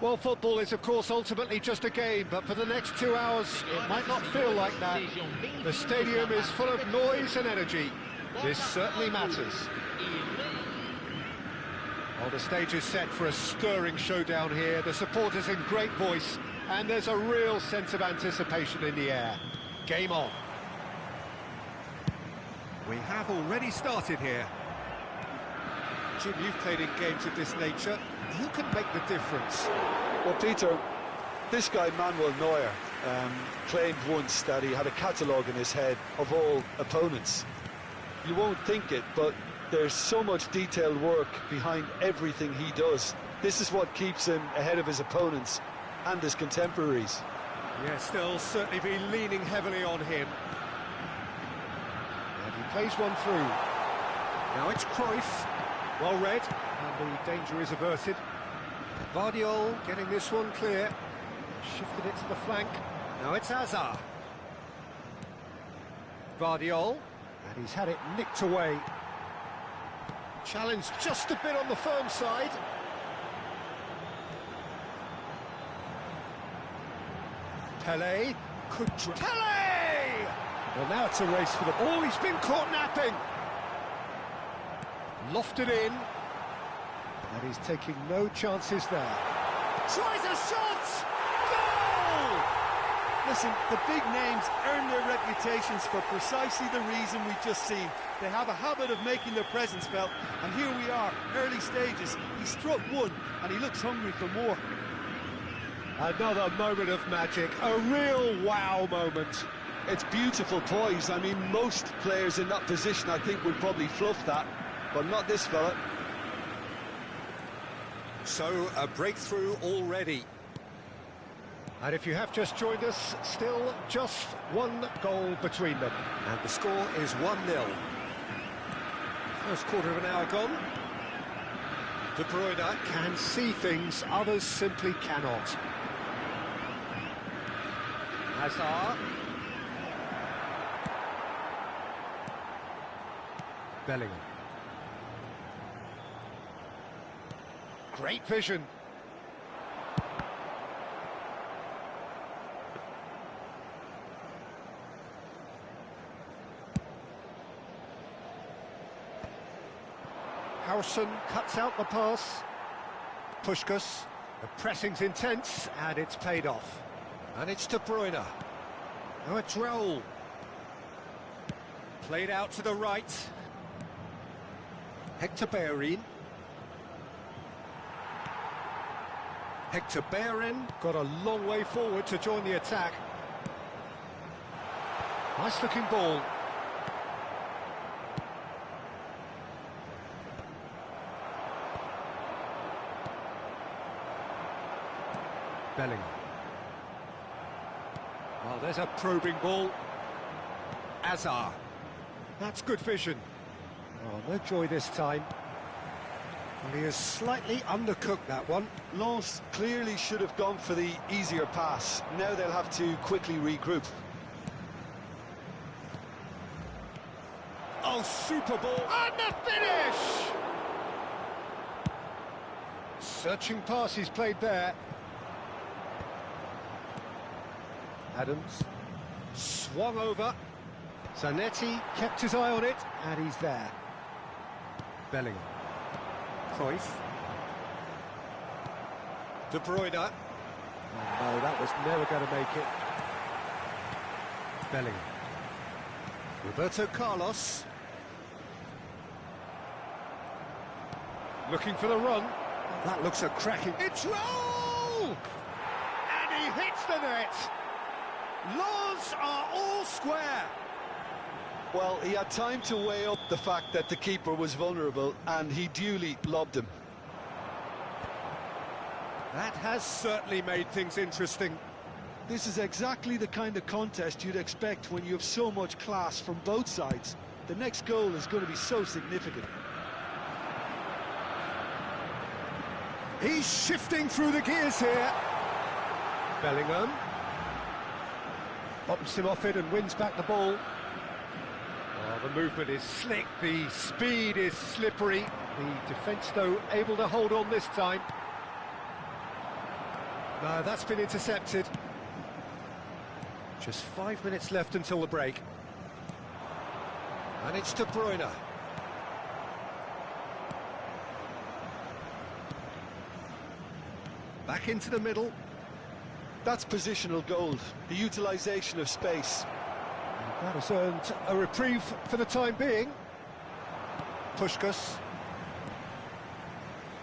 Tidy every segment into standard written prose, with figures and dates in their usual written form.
Well, football is, of course, ultimately just a game, but for the next 2 hours, it might not feel like that. The stadium is full of noise and energy. This certainly matters. Well, the stage is set for a stirring showdown here. The supporters in great voice, and there's a real sense of anticipation in the air. Game on. We have already started here. Jim, you've played in games of this nature. Who can make the difference? Well, Peter, this guy Manuel Neuer claimed once that he had a catalogue in his head of all opponents. You won't think it, but there's so much detailed work behind everything he does. This is what keeps him ahead of his opponents and his contemporaries. Yes, they'll certainly be leaning heavily on him. And he plays one through. Now it's Cruyff. Well read, and the danger is averted. Vardiol getting this one clear. Shifted it to the flank. Now it's Hazard. Vardiol, and he's had it nicked away. Challenge just a bit on the firm side. Pelé could... Pelé! Well, now it's a race for the ball. He's been caught napping. Lofted in, and he's taking no chances there. Tries a shot! Goal! Listen, the big names earn their reputations for precisely the reason we've just seen. They have a habit of making their presence felt, and here we are, early stages. He struck one, and he looks hungry for more. Another moment of magic, a real wow moment. It's beautiful poise. I mean, most players in that position, I think, would probably fluff that. But not this fella. So, a breakthrough already. And if you have just joined us, still just one goal between them. And the score is 1-0. First quarter of an hour gone. De Bruyne can see things others simply cannot. Hazard. Bellingham. Great vision. Harrison cuts out the pass. Puskas. The pressing's intense, and it's paid off. And it's De Bruyne. Now it's Raul. Played out to the right. Hector Bellerin. Hector Bellerin got a long way forward to join the attack. Nice looking ball. Bellingham. Well, there's a probing ball. Hazard. That's good vision. Oh, no joy this time. Well, he has slightly undercooked that one. Lens clearly should have gone for the easier pass. Now they'll have to quickly regroup. Oh, super ball. And the finish! Searching pass he's played there. Adams. Swung over. Zanetti kept his eye on it, and he's there. Bellingham. Cruyff. De Bruyne. Oh, no, that was never going to make it. Bellingham. Roberto Carlos. Looking for the run. That looks a cracking... It's Raul! And he hits the net. Lens are all square. Well, he had time to weigh up the fact that the keeper was vulnerable, and he duly lobbed him. That has certainly made things interesting. This is exactly the kind of contest you'd expect when you have so much class from both sides. The next goal is going to be so significant. He's shifting through the gears here. Bellingham. Bumps him off it and wins back the ball. Oh, the movement is slick, the speed is slippery. The defence, though, able to hold on this time. No, that's been intercepted. Just 5 minutes left until the break. And it's De Bruyne. Back into the middle. That's positional gold, the utilisation of space. And that has earned a reprieve for the time being. Puskas.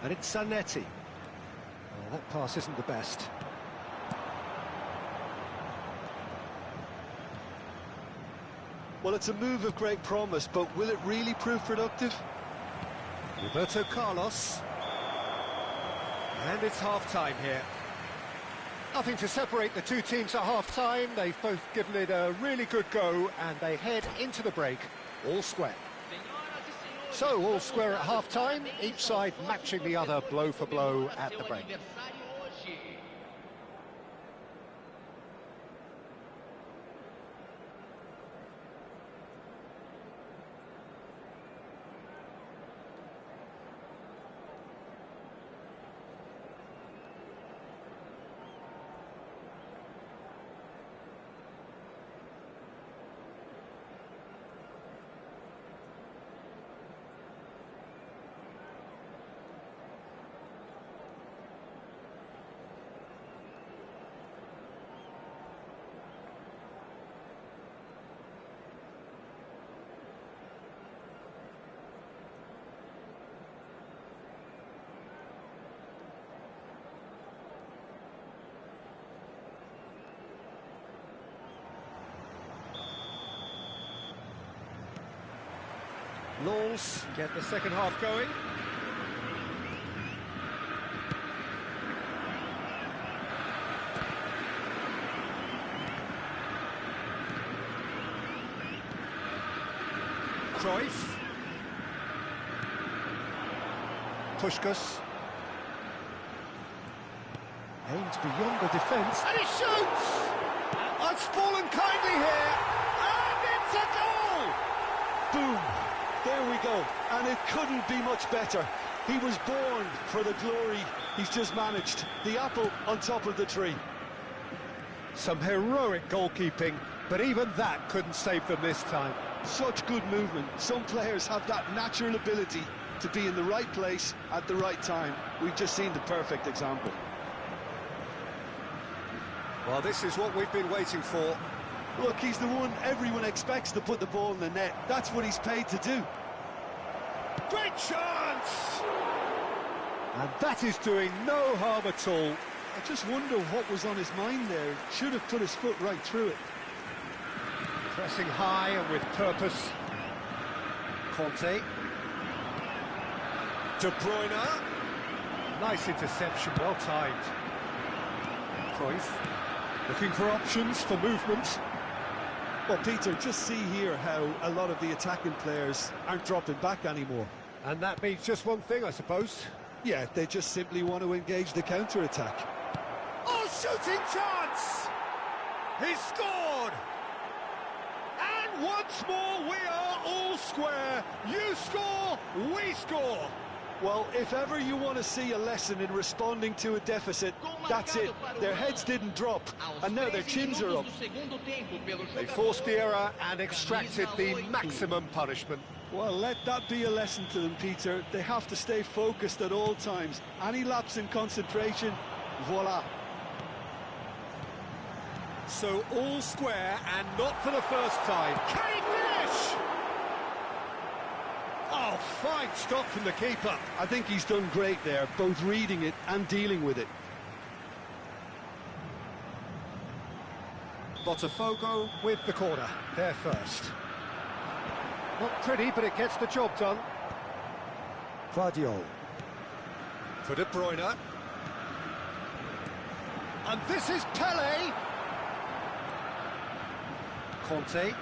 And it's Zanetti. Well, that pass isn't the best. Well, it's a move of great promise, but will it really prove productive? Roberto Carlos. And it's half-time here. Nothing to separate the two teams at half-time. They've both given it a really good go, and they head into the break all square. So, all square at half-time, each side matching the other blow for blow at the break. Lawls get the second half going. Cruyff. Puskas. Aims beyond the defence. And he shoots! It's fallen kindly here. And it's a goal! Boom! There we go, and it couldn't be much better. He was born for the glory he's just managed. The apple on top of the tree. Some heroic goalkeeping, but even that couldn't save them this time. Such good movement. Some players have that natural ability to be in the right place at the right time. We've just seen the perfect example. Well, this is what we've been waiting for. Look, he's the one everyone expects to put the ball in the net. That's what he's paid to do. Great chance! And that is doing no harm at all. I just wonder what was on his mind there. Should have put his foot right through it. Pressing high and with purpose. Conte. De Bruyne. Nice interception, well timed. Cruyff. Looking for options for movement. Well, Peter, just see here how a lot of the attacking players aren't dropping back anymore. And that means just one thing, I suppose. Yeah, they just simply want to engage the counter-attack. Oh, shooting chance! He's scored! And once more, we are all square. You score, we score. Well, if ever you want to see a lesson in responding to a deficit, that's it. Their heads didn't drop, and now their chins are up. They forced the error and extracted the maximum punishment. Well, let that be a lesson to them, Peter. They have to stay focused at all times. Any lapse in concentration, voila. So all square, and not for the first time. Can he finish? Oh, fine stop from the keeper. I think he's done great there, both reading it and dealing with it. BOTAFOGO with the corner, there first. Not pretty, but it gets the job done. Guardiola. For De Bruyne. And this is Pelé. Conte.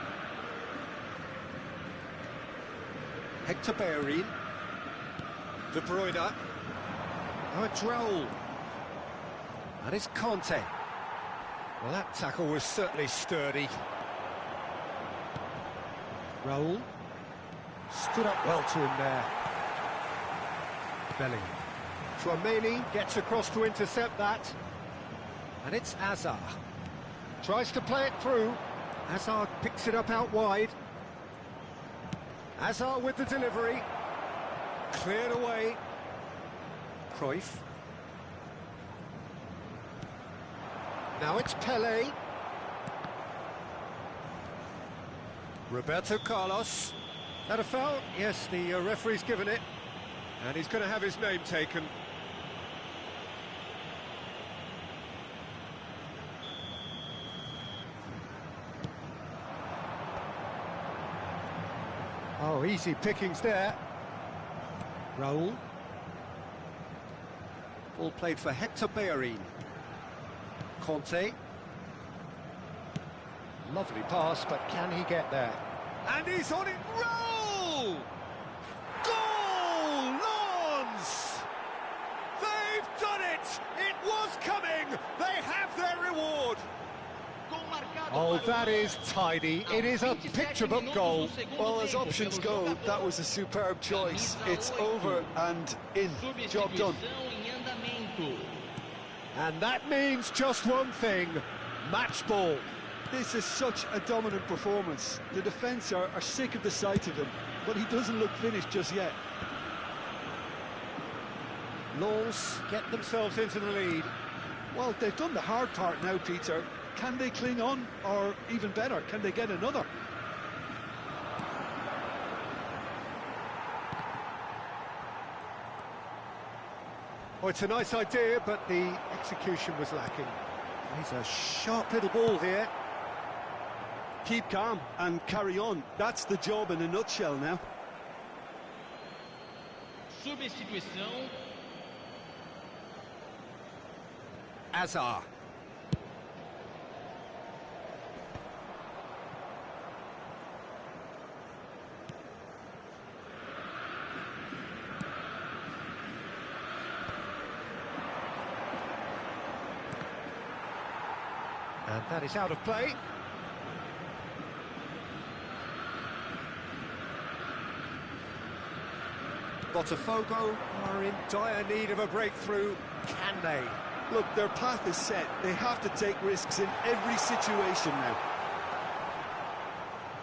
Hector Bellerin. De Bruyne. Now it's Raul. And it's Conte. Well, that tackle was certainly sturdy. Raul. Stood up well to him there. Bellingham. Chouameni gets across to intercept that. And it's Azar. Tries to play it through. Azar picks it up out wide. Azar with the delivery. Cleared away. Cruyff. Now it's Pelé. Roberto Carlos. That a foul? Yes, the referee's given it. And he's going to have his name taken. Oh, easy pickings there. Raul. Ball played for Hector Bellerin. Conte. Lovely pass, but can he get there? And he's on it. Roll! Goal! Lawns! They've done it! It was coming! They have their reward! Oh, that is tidy. It is a picture-book goal. Well, as options go, that was a superb choice. It's over and in. Job done. And that means just one thing, match ball. This is such a dominant performance. The defence are sick of the sight of him, but he doesn't look finished just yet. Lens get themselves into the lead. Well, they've done the hard part now, Peter. Can they cling on, or even better, can they get another? Oh, it's a nice idea, but the execution was lacking. He's a sharp little ball here. Keep calm and carry on. That's the job in a nutshell now. Substituição. Azar. And that is out of play. Botafogo are in dire need of a breakthrough. Can they? Look, their path is set. They have to take risks in every situation now.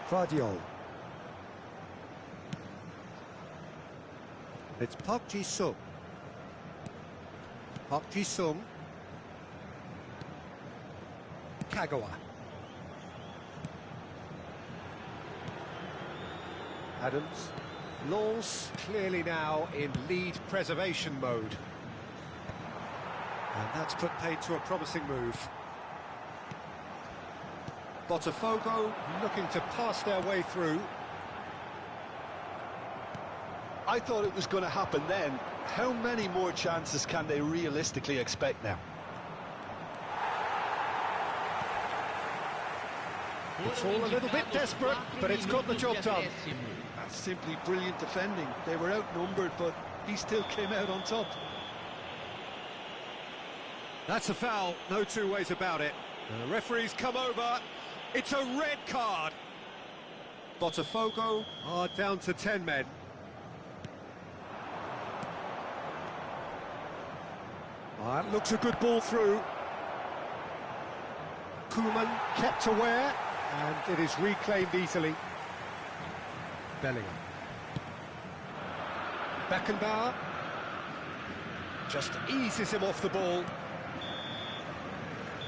Vardiol. It's Park Ji-sung. Park Ji-sung. Kagawa. Adams. Lens clearly now in lead preservation mode. And that's put paid to a promising move. Botafogo looking to pass their way through. I thought it was going to happen then. How many more chances can they realistically expect now? It's all a little bit desperate, but it's got the job done. That's simply brilliant defending. They were outnumbered, but he still came out on top. That's a foul, no two ways about it. The referee's come over. It's a red card. Botafogo are down to 10 men. That looks a good ball through. Koeman kept aware, and it is reclaimed easily. Bellingham. Beckenbauer just eases him off the ball.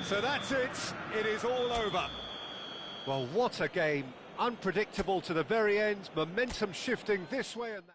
So that's it. It is all over. Well, what a game. Unpredictable to the very end. Momentum shifting this way and that.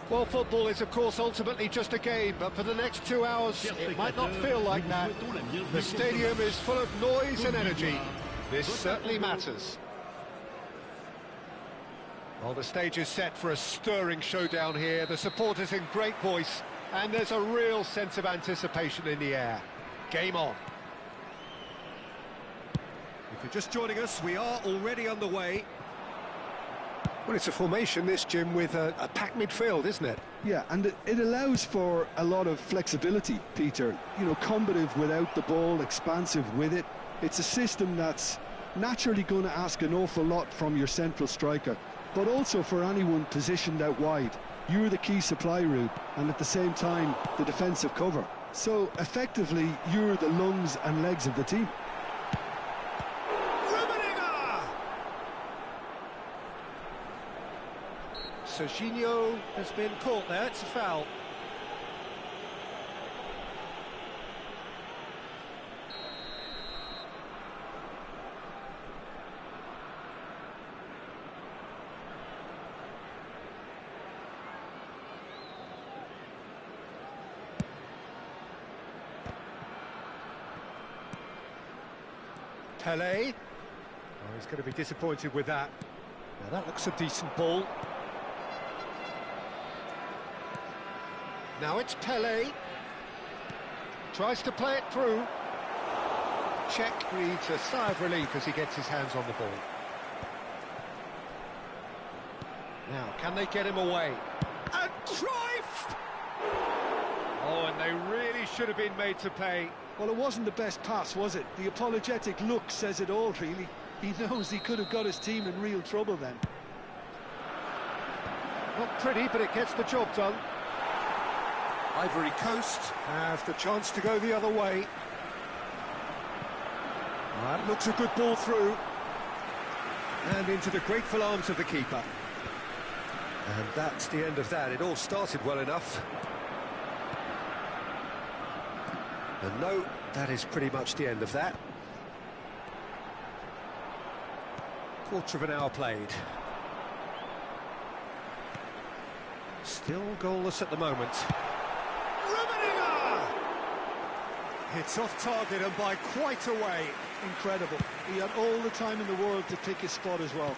Well, football is, of course, ultimately just a game, but for the next 2 hours, it might not feel like that. The stadium is full of noise and energy. This certainly matters. Well, the stage is set for a stirring showdown here. The supporters in great voice, and there's a real sense of anticipation in the air. Game on. If you're just joining us, we are already underway. Well, it's a formation, this, Jim, with a packed midfield, isn't it? Yeah, and it allows for a lot of flexibility, Peter. You know, combative without the ball, expansive with it. It's a system that's naturally going to ask an awful lot from your central striker, but also for anyone positioned out wide. You're the key supply route, and at the same time, the defensive cover. So, effectively, you're the lungs and legs of the team. Serginho has been caught there, it's a foul. Pelé. Oh, he's going to be disappointed with that. Now that looks a decent ball. Now it's Pelé. Tries to play it through. Czech breathes a sigh of relief as he gets his hands on the ball. Now, can they get him away? And Cruyff! Oh, and they really should have been made to pay. Well, it wasn't the best pass, was it? The apologetic look says it all, really. He knows he could have got his team in real trouble then. Not pretty, but it gets the job done. Ivory Coast have the chance to go the other way. That looks a good ball through. And into the grateful arms of the keeper. And that's the end of that. It all started well enough. And no, that is pretty much the end of that. Quarter of an hour played. Still goalless at the moment. It's off target and by quite a way. Incredible. He had all the time in the world to pick his spot as well.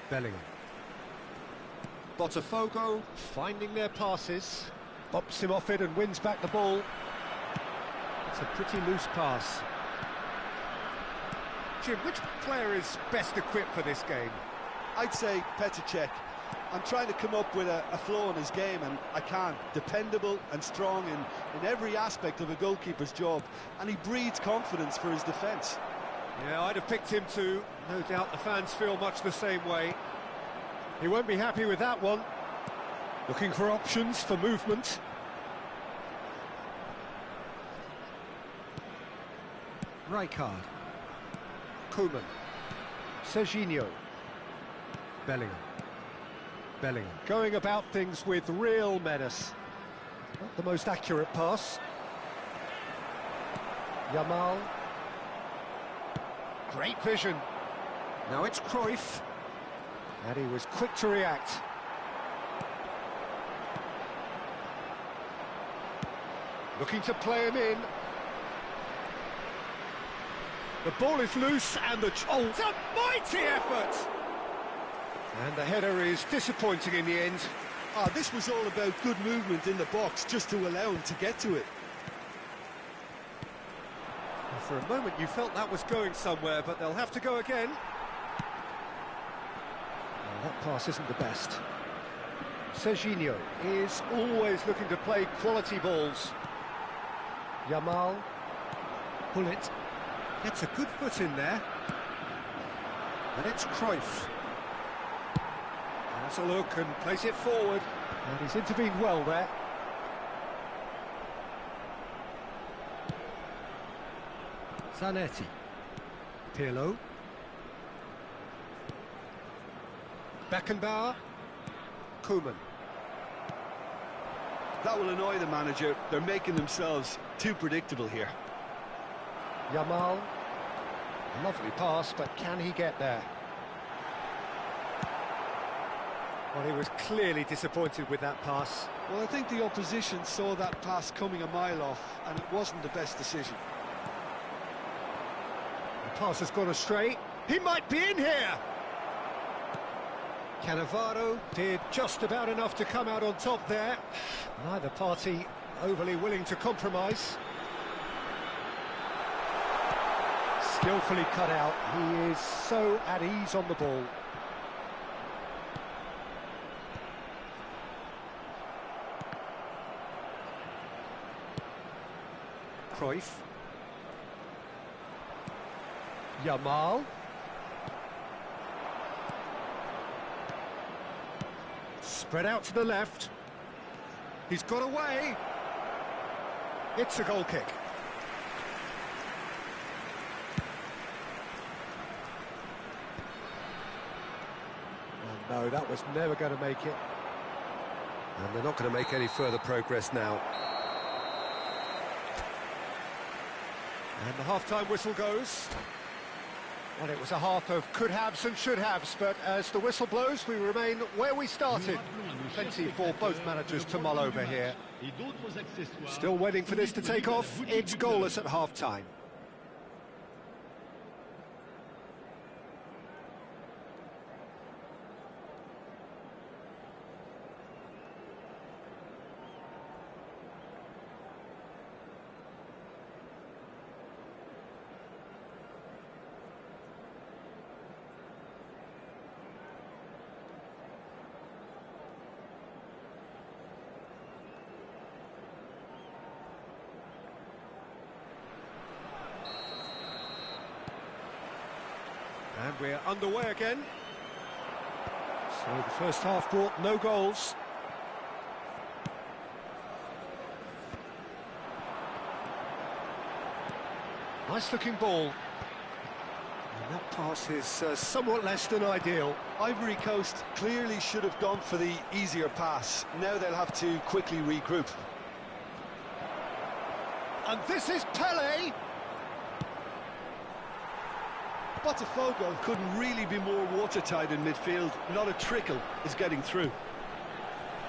Bellingham. Botafogo finding their passes. Bops him off it and wins back the ball. It's a pretty loose pass. Jim, which player is best equipped for this game? I'd say Petr. I'm trying to come up with a flaw in his game, and I can't. Dependable and strong in every aspect of a goalkeeper's job, and he breeds confidence for his defence. Yeah, I'd have picked him too. No doubt the fans feel much the same way. He won't be happy with that one. Looking for options for movement. Rijkaard. Koeman. Serginho. Bellingham. Going about things with real menace. Not the most accurate pass. Yamal. Great vision. Now it's Cruyff. And he was quick to react. Looking to play him in. The ball is loose and the... Oh, it's a mighty effort! And the header is disappointing in the end. This was all about good movement in the box just to allow him to get to it. Well, for a moment you felt that was going somewhere, but they'll have to go again. Well, that pass isn't the best. Serginho is always looking to play quality balls. Yamal. Bullet. Gets a good foot in there. And it's Cruyff. Has a look and plays it forward. And he's intervened well there. Zanetti. Pirlo. Beckenbauer. Koeman. That will annoy the manager. They're making themselves too predictable here. Yamal. Lovely pass, but can he get there? Well, he was clearly disappointed with that pass. Well, I think the opposition saw that pass coming a mile off, and it wasn't the best decision. The pass has gone astray. He might be in here! Cannavaro did just about enough to come out on top there. Neither party overly willing to compromise. Skillfully cut out. He is so at ease on the ball. Cruyff. Yamal. Spread out to the left. He's got away. It's a goal kick. Oh, no, that was never going to make it. And they're not going to make any further progress now. And the half-time whistle goes. Well, it was a half of could-haves and should-haves, but as the whistle blows, we remain where we started. Plenty for both managers to mull over here. Still waiting for this to take off. It's goalless at half-time. And we're underway again. So the first half brought no goals. Nice looking ball. And that pass is somewhat less than ideal. Ivory Coast clearly should have gone for the easier pass. Now they'll have to quickly regroup. And this is Pelé. BOTAFOGO couldn't really be more watertight in midfield. Not a trickle is getting through.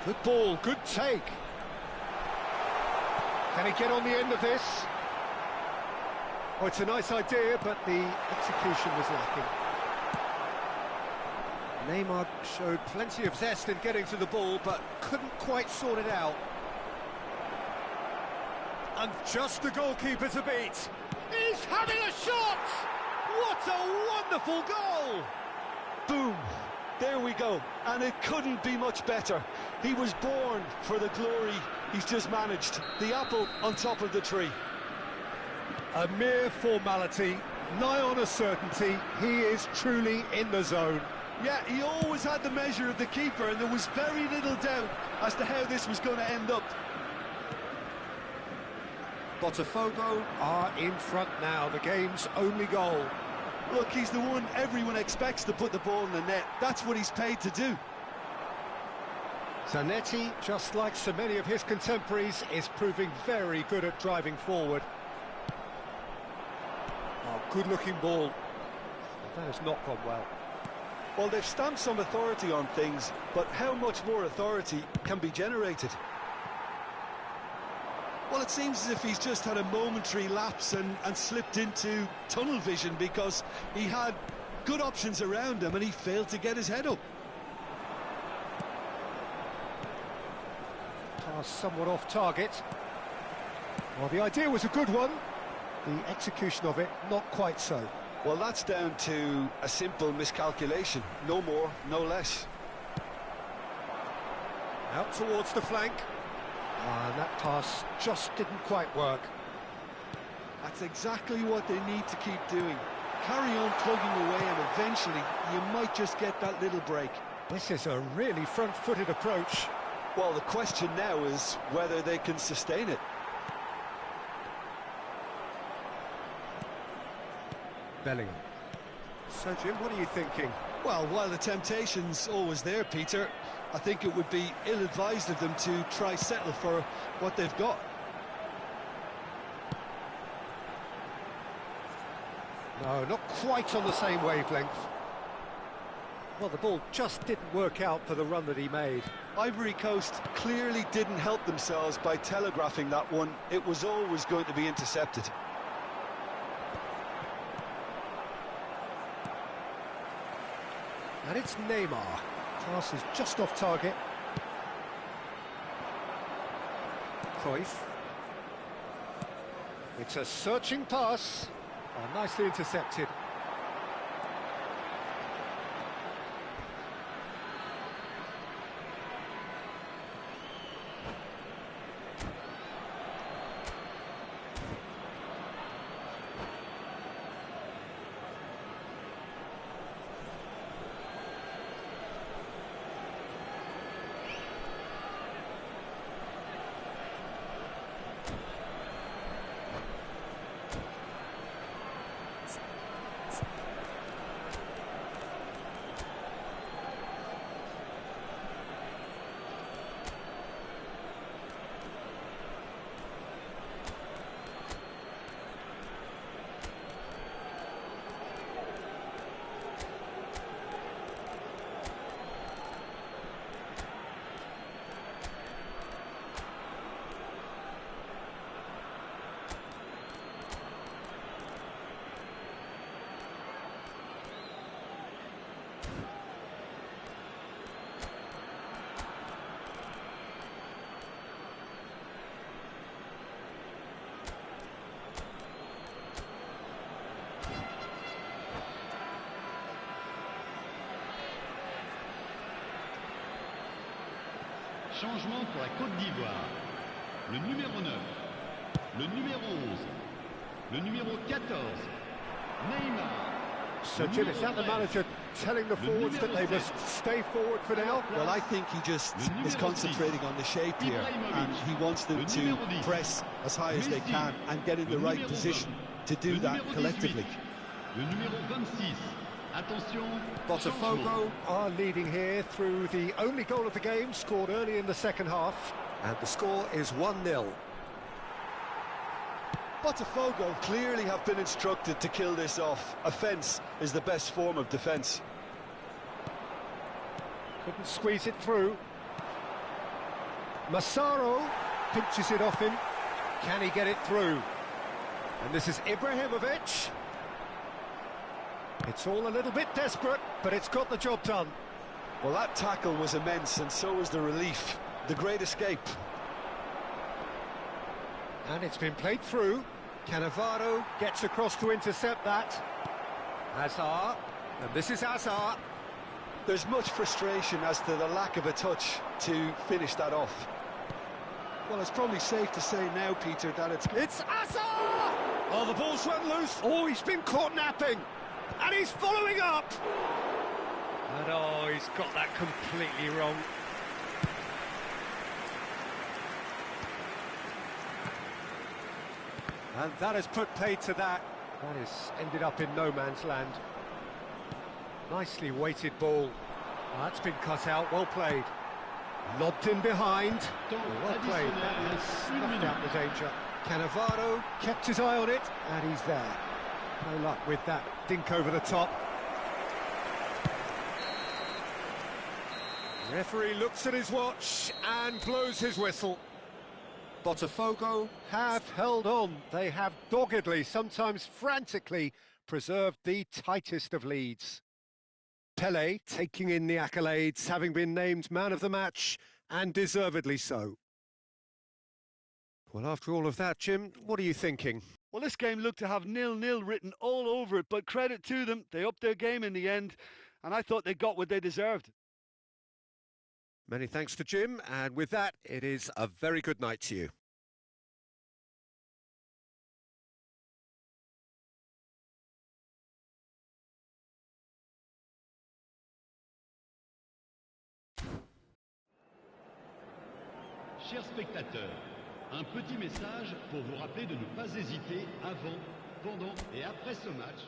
Good ball, good take. Can he get on the end of this? Oh, it's a nice idea, but the execution was lacking. Neymar showed plenty of zest in getting to the ball, but couldn't quite sort it out. And just the goalkeeper to beat. He's having a shot! What a wonderful goal! Boom! There we go. And it couldn't be much better. He was born for the glory he's just managed. The apple on top of the tree. A mere formality, nigh on a certainty. He is truly in the zone. Yeah, he always had the measure of the keeper, and there was very little doubt as to how this was going to end up. Botafogo are in front now, the game's only goal. Look, he's the one everyone expects to put the ball in the net. That's what he's paid to do. Zanetti, just like so many of his contemporaries, is proving very good at driving forward. Oh, good-looking ball. That has not gone well. Well, they've stamped some authority on things, but how much more authority can be generated? Well, it seems as if he's just had a momentary lapse and slipped into tunnel vision, because he had good options around him and he failed to get his head up. Pass somewhat off target. Well, the idea was a good one. The execution of it, not quite so. Well, that's down to a simple miscalculation. No more, no less. Out towards the flank. And that pass just didn't quite work. That's exactly what they need to keep doing. Carry on plugging away, and eventually you might just get that little break. This is a really front-footed approach. Well, the question now is whether they can sustain it. Bellingham. So, Jim, what are you thinking? Well, while the temptation's always there, Peter, I think it would be ill-advised of them to try settle for what they've got. No, not quite on the same wavelength. Well, the ball just didn't work out for the run that he made. Ivory Coast clearly didn't help themselves by telegraphing that one. It was always going to be intercepted. And it's Neymar. Pass is just off target. Cruyff. It's a searching pass. Oh, nicely intercepted. Changement pour la Côte d'Ivoire. Le numéro 9, le numéro 11, le numéro 14, Neymar. So, Jim, is that the manager telling the forwards that they must stay forward for now? Well, I think he just is concentrating on the shape here, and he wants them to press as high as they can and get in the right position to do that collectively. Le numéro 26. Attention, BOTAFOGO are leading here through the only goal of the game, scored early in the second half. And the score is 1-0. BOTAFOGO clearly have been instructed to kill this off. Offence is the best form of defence. Couldn't squeeze it through. Massaro pinches it off him. Can he get it through? And this is Ibrahimovic. It's all a little bit desperate, but it's got the job done. Well, that tackle was immense, and so was the relief. The great escape. And it's been played through. Cannavaro gets across to intercept that. Hazard, and this is Hazard. There's much frustration as to the lack of a touch to finish that off. Well, it's probably safe to say now, Peter, that It's Hazard! Oh, the ball's run loose. Oh, he's been caught napping. And he's following up. And oh, he's got that completely wrong. And that has put paid to that. That has ended up in no man's land. Nicely weighted ball. That's been cut out, well played. Lobbed in behind. Well played, that has snuffed out the danger. Cannavaro kept his eye on it, and he's there. No luck with that dink over the top. Referee looks at his watch and blows his whistle. BOTAFOGO have held on. They have doggedly, sometimes frantically, preserved the tightest of leads. Pelé taking in the accolades, having been named man of the match, and deservedly so. Well, after all of that, Jim, what are you thinking? Well, this game looked to have 0-0 written all over it, but credit to them, they upped their game in the end, and I thought they got what they deserved. Many thanks to Jim, and with that, it is a very good night to you. Chers spectateurs, un petit message pour vous rappeler de ne pas hésiter avant, pendant et après ce match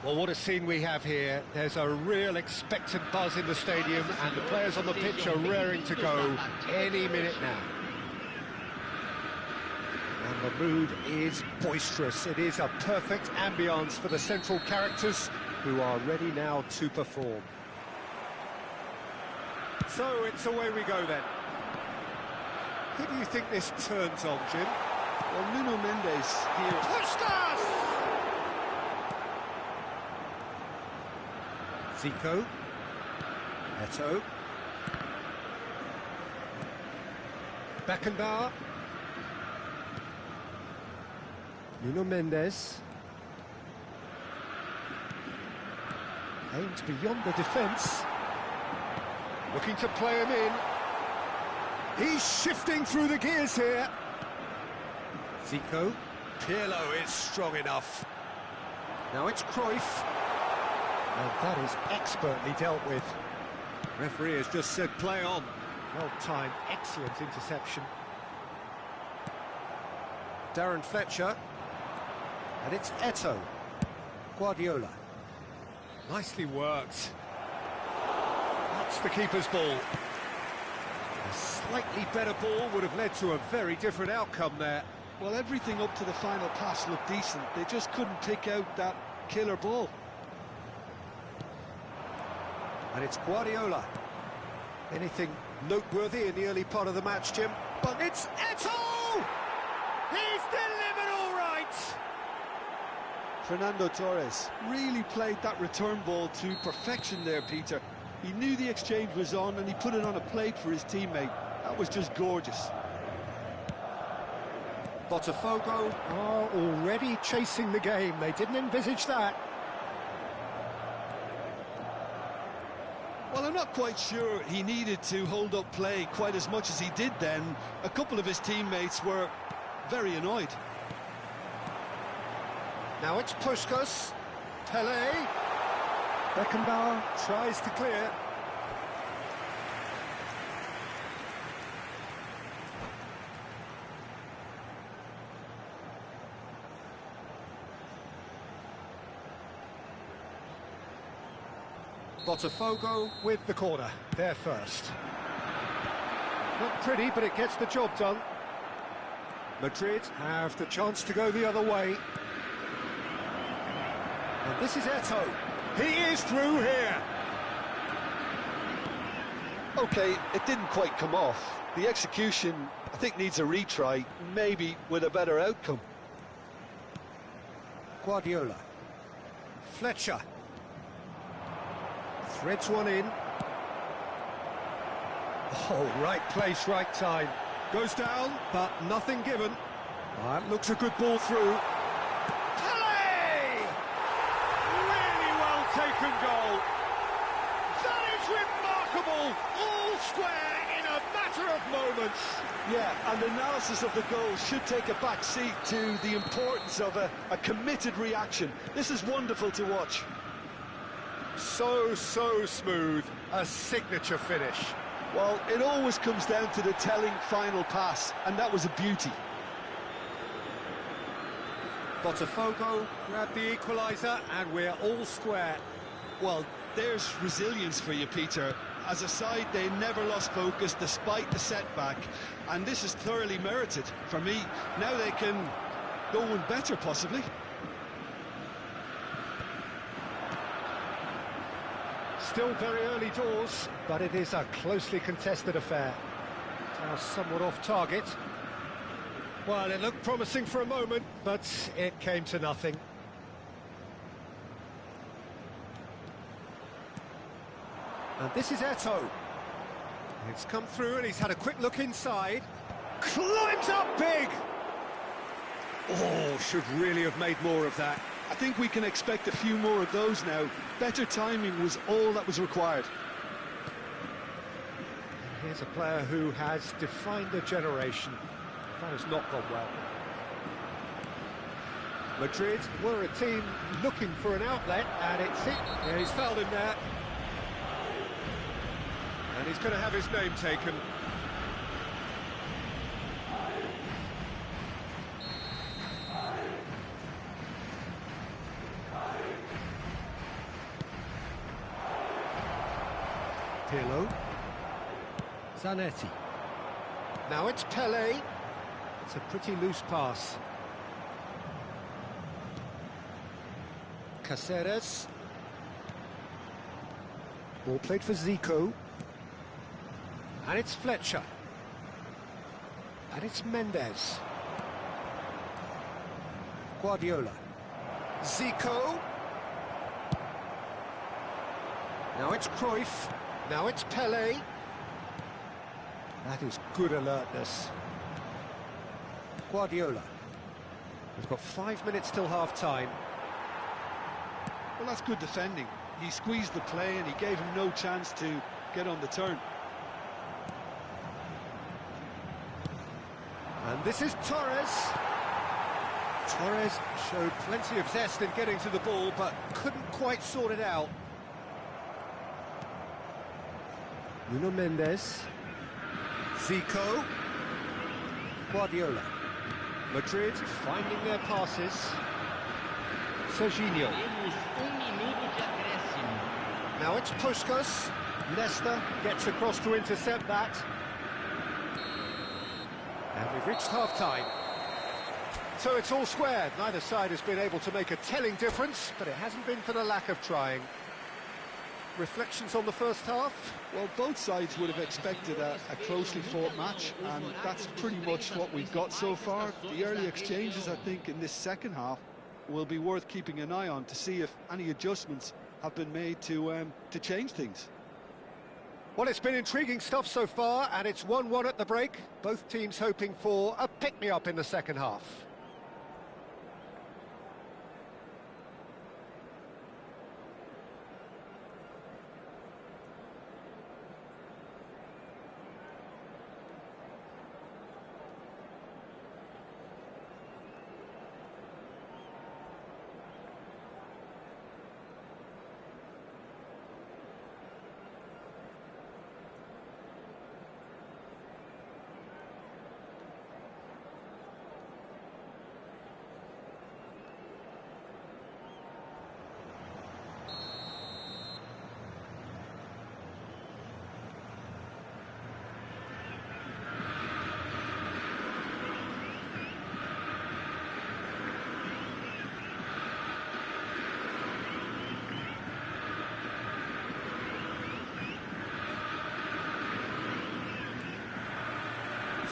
Well, what a scene we have here. There's a real expectant buzz in the stadium, and the players on the pitch are raring to go any minute now. And the mood is boisterous. It is a perfect ambience for the central characters, who are ready now to perform. So it's away we go then. Who do you think this turns on, Jim? Well, Nuno Mendes here. Puskas! Zico. Eto'o. Beckenbauer. Nuno Mendes. Aims beyond the defence. Looking to play him in. He's shifting through the gears here. Zico. Pirlo is strong enough. Now it's Cruyff. And that is expertly dealt with. Referee has just said play on. Well-timed, excellent interception. Darren Fletcher. And it's Eto'o. Guardiola. Nicely worked. That's the keeper's ball. A slightly better ball would have led to a very different outcome there. Well, everything up to the final pass looked decent. They just couldn't pick out that killer ball. And it's Guardiola. Anything noteworthy in the early part of the match, Jim? But it's Eto'o! He's delivered all right! Fernando Torres really played that return ball to perfection there, Peter. He knew the exchange was on and he put it on a plate for his teammate. That was just gorgeous. BOTAFOGO are already chasing the game. They didn't envisage that. Well, I'm not quite sure he needed to hold up play quite as much as he did then. A couple of his teammates were very annoyed. Now it's Puskas. Pelé. Beckenbauer tries to clear. BOTAFOGO with the corner, there first. Not pretty, but it gets the job done. Madrid have the chance to go the other way. And this is Eto'o. He is through here. Okay, it didn't quite come off. The execution, I think, needs a retry, maybe with a better outcome. Guardiola. Fletcher. Threads one in. Oh, right place, right time. Goes down, but nothing given. That looks a good ball through. Pelé! Really well taken goal. That is remarkable. All square in a matter of moments. Yeah, and analysis of the goal should take a back seat to the importance of a committed reaction. This is wonderful to watch. So smooth, a signature finish. Well, it always comes down to the telling final pass, and that was a beauty. BOTAFOGO grabbed the equaliser, and we're all square. Well, there's resilience for you, Peter. As a side, they never lost focus despite the setback, and this is thoroughly merited for me. Now they can go one better, possibly. Still very early doors, but it is a closely contested affair. Now somewhat off target. Well, it looked promising for a moment, but it came to nothing. And this is Eto'o. It's come through and he's had a quick look inside. Climbs up big! Oh, should really have made more of that. I think we can expect a few more of those now. Better timing was all that was required. Here's a player who has defined a generation. That has not gone well. Madrid were a team looking for an outlet, and it's it. Yeah, he's fouled him there. And he's going to have his name taken. Pirlo. Zanetti. Now it's Pelé. It's a pretty loose pass. Caceres. Ball played for Zico. And it's Fletcher. And it's Mendes. Guardiola. Zico. Now it's Cruyff. Now it's Pelé. That is good alertness. Guardiola. We've got 5 minutes till half-time. Well, that's good defending. He squeezed the play and he gave him no chance to get on the turn. And this is Torres. Torres showed plenty of zest in getting to the ball, but couldn't quite sort it out. Nuno Mendes. Zico. Guardiola. Madrid finding their passes. Serginho. Now it's Puskas. Nesta gets across to intercept that. And we've reached half-time. So it's all square. Neither side has been able to make a telling difference, but it hasn't been for the lack of trying. Reflections on the first half? Well, both sides would have expected a closely fought match, and that's pretty much what we've got so far. The early exchanges, I think, in this second half will be worth keeping an eye on to see if any adjustments have been made to change things. Well, it's been intriguing stuff so far, and it's 1-1 at the break. Both teams hoping for a pick-me-up in the second half.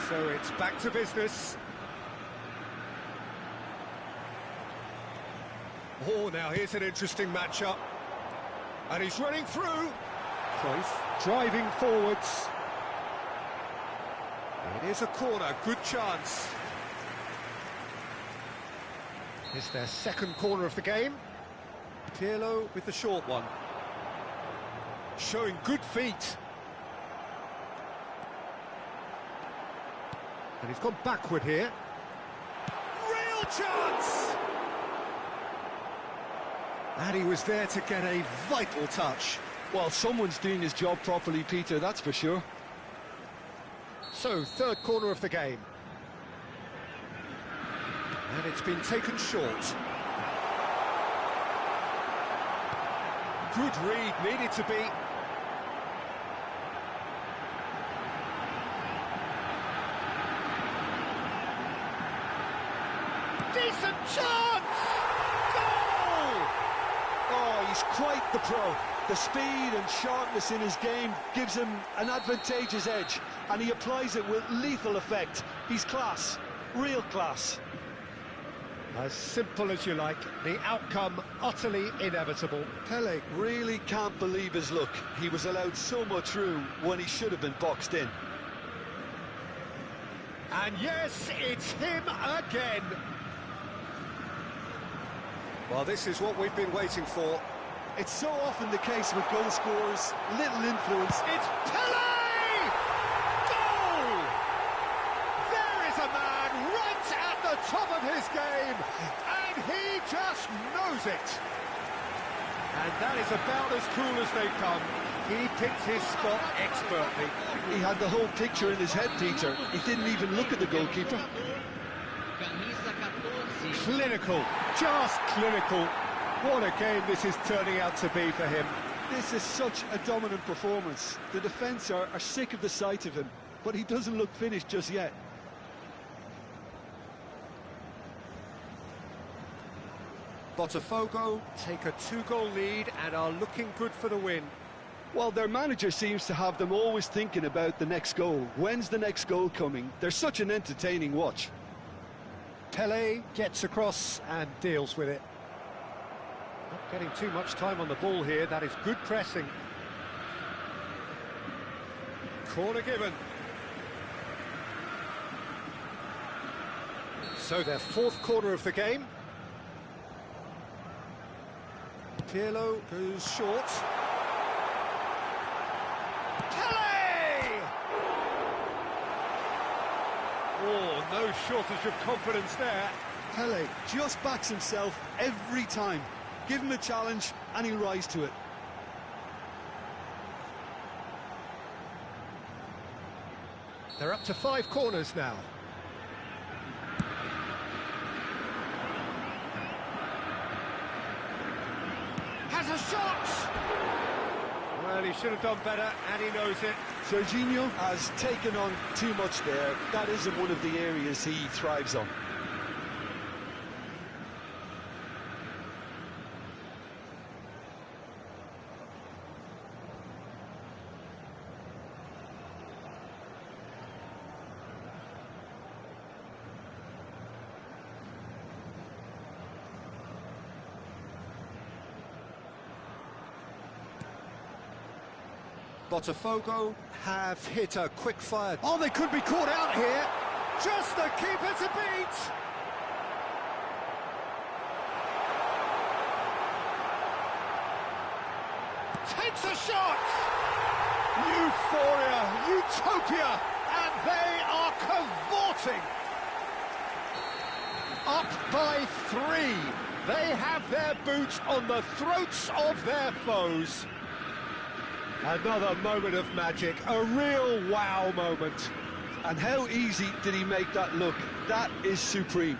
So it's back to business. Oh, now here's an interesting matchup. And he's running through. Cruyff driving forwards. It is a corner, good chance. It's their second corner of the game. Pirlo with the short one. Showing good feet. And he's gone backward here. Real chance! And he was there to get a vital touch. Well, someone's doing his job properly, Peter, that's for sure. So, third corner of the game. And it's been taken short. Good read, needed to be. Decent chance! Goal! Oh, he's quite the pro. The speed and sharpness in his game gives him an advantageous edge, and he applies it with lethal effect. He's class, real class. As simple as you like, the outcome utterly inevitable. Pelé really can't believe his luck. He was allowed so much room when he should have been boxed in. And yes, it's him again. Well, this is what we've been waiting for. It's so often the case with goal scorers, little influence. It's Pelé! Goal! There is a man right at the top of his game, and he just knows it. And that is about as cool as they come. He picked his spot expertly. He had the whole picture in his head, Peter. He didn't even look at the goalkeeper. Clinical, just clinical. What a game this is turning out to be for him. This is such a dominant performance. The defence are sick of the sight of him, but he doesn't look finished just yet. Botafogo take a 2-goal lead and are looking good for the win. Well, their manager seems to have them always thinking about the next goal. When's the next goal coming? They're such an entertaining watch. Pelé gets across and deals with it. Not getting too much time on the ball here. That is good pressing. Corner given. So their fourth corner of the game. Pirlo goes short. Pelé! Oh, no shortage of confidence there. Pelé just backs himself every time. Give him a challenge and he'll rise to it. They're up to 5 corners now. Has a shot! Well, he should have done better, and he knows it. Jorginho has taken on too much there. That isn't one of the areas he thrives on. Botafogo have hit a quick fire. Oh, they could be caught out here. Just the keeper to beat. Takes a shot. Euphoria, utopia, and they are cavorting. Up by 3. They have their boots on the throats of their foes. Another moment of magic, a real wow moment. And how easy did he make that look? That is supreme.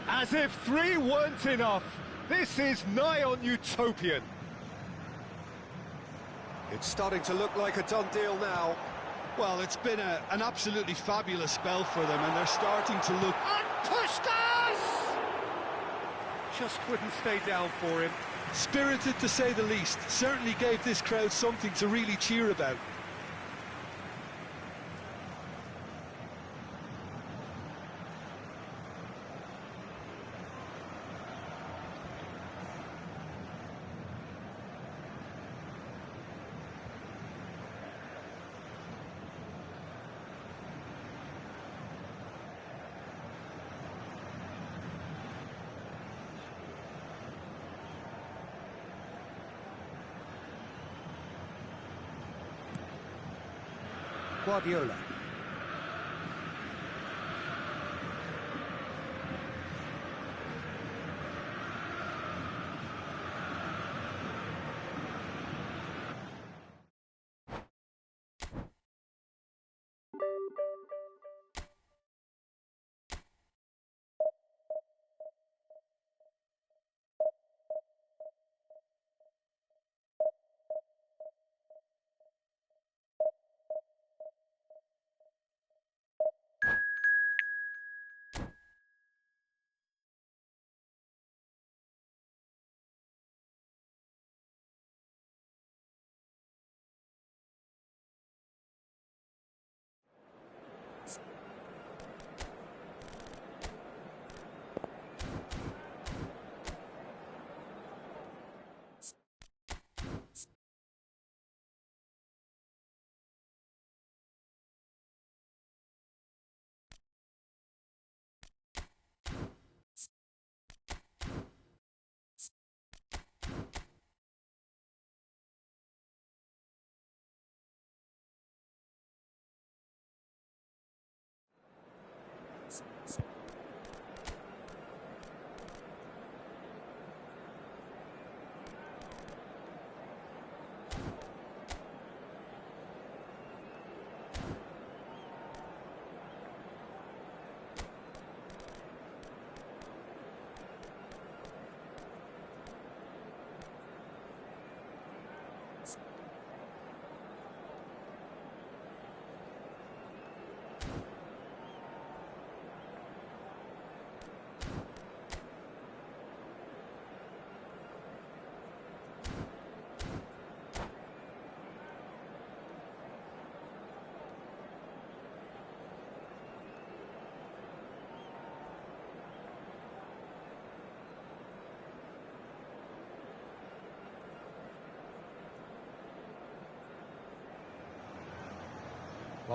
As if 3 weren't enough, this is nigh on utopian. It's starting to look like a done deal now. Well, it's been an absolutely fabulous spell for them, and they're starting to look... And Puskas! Just wouldn't stay down for him. Spirited, to say the least. Certainly gave this crowd something to really cheer about. Guardiola.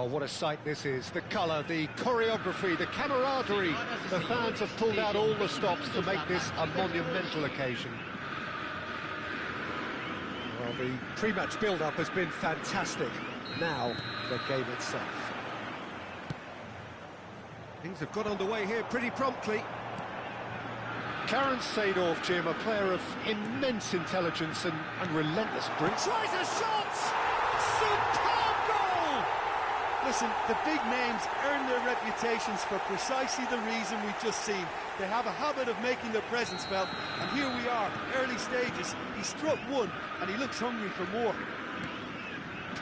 Oh, what a sight this is. The colour, the choreography, the camaraderie. The fans have pulled out all the stops to make this a monumental occasion. Well, the pre-match build-up has been fantastic. Now, the game itself. Things have got underway here pretty promptly. Clarence Seedorf, Jim, a player of immense intelligence and relentless grit. Tries a shot! Superb goal! Listen, the big names earn their reputations for precisely the reason we've just seen. They have a habit of making their presence felt, and here we are, early stages. He struck one, and he looks hungry for more.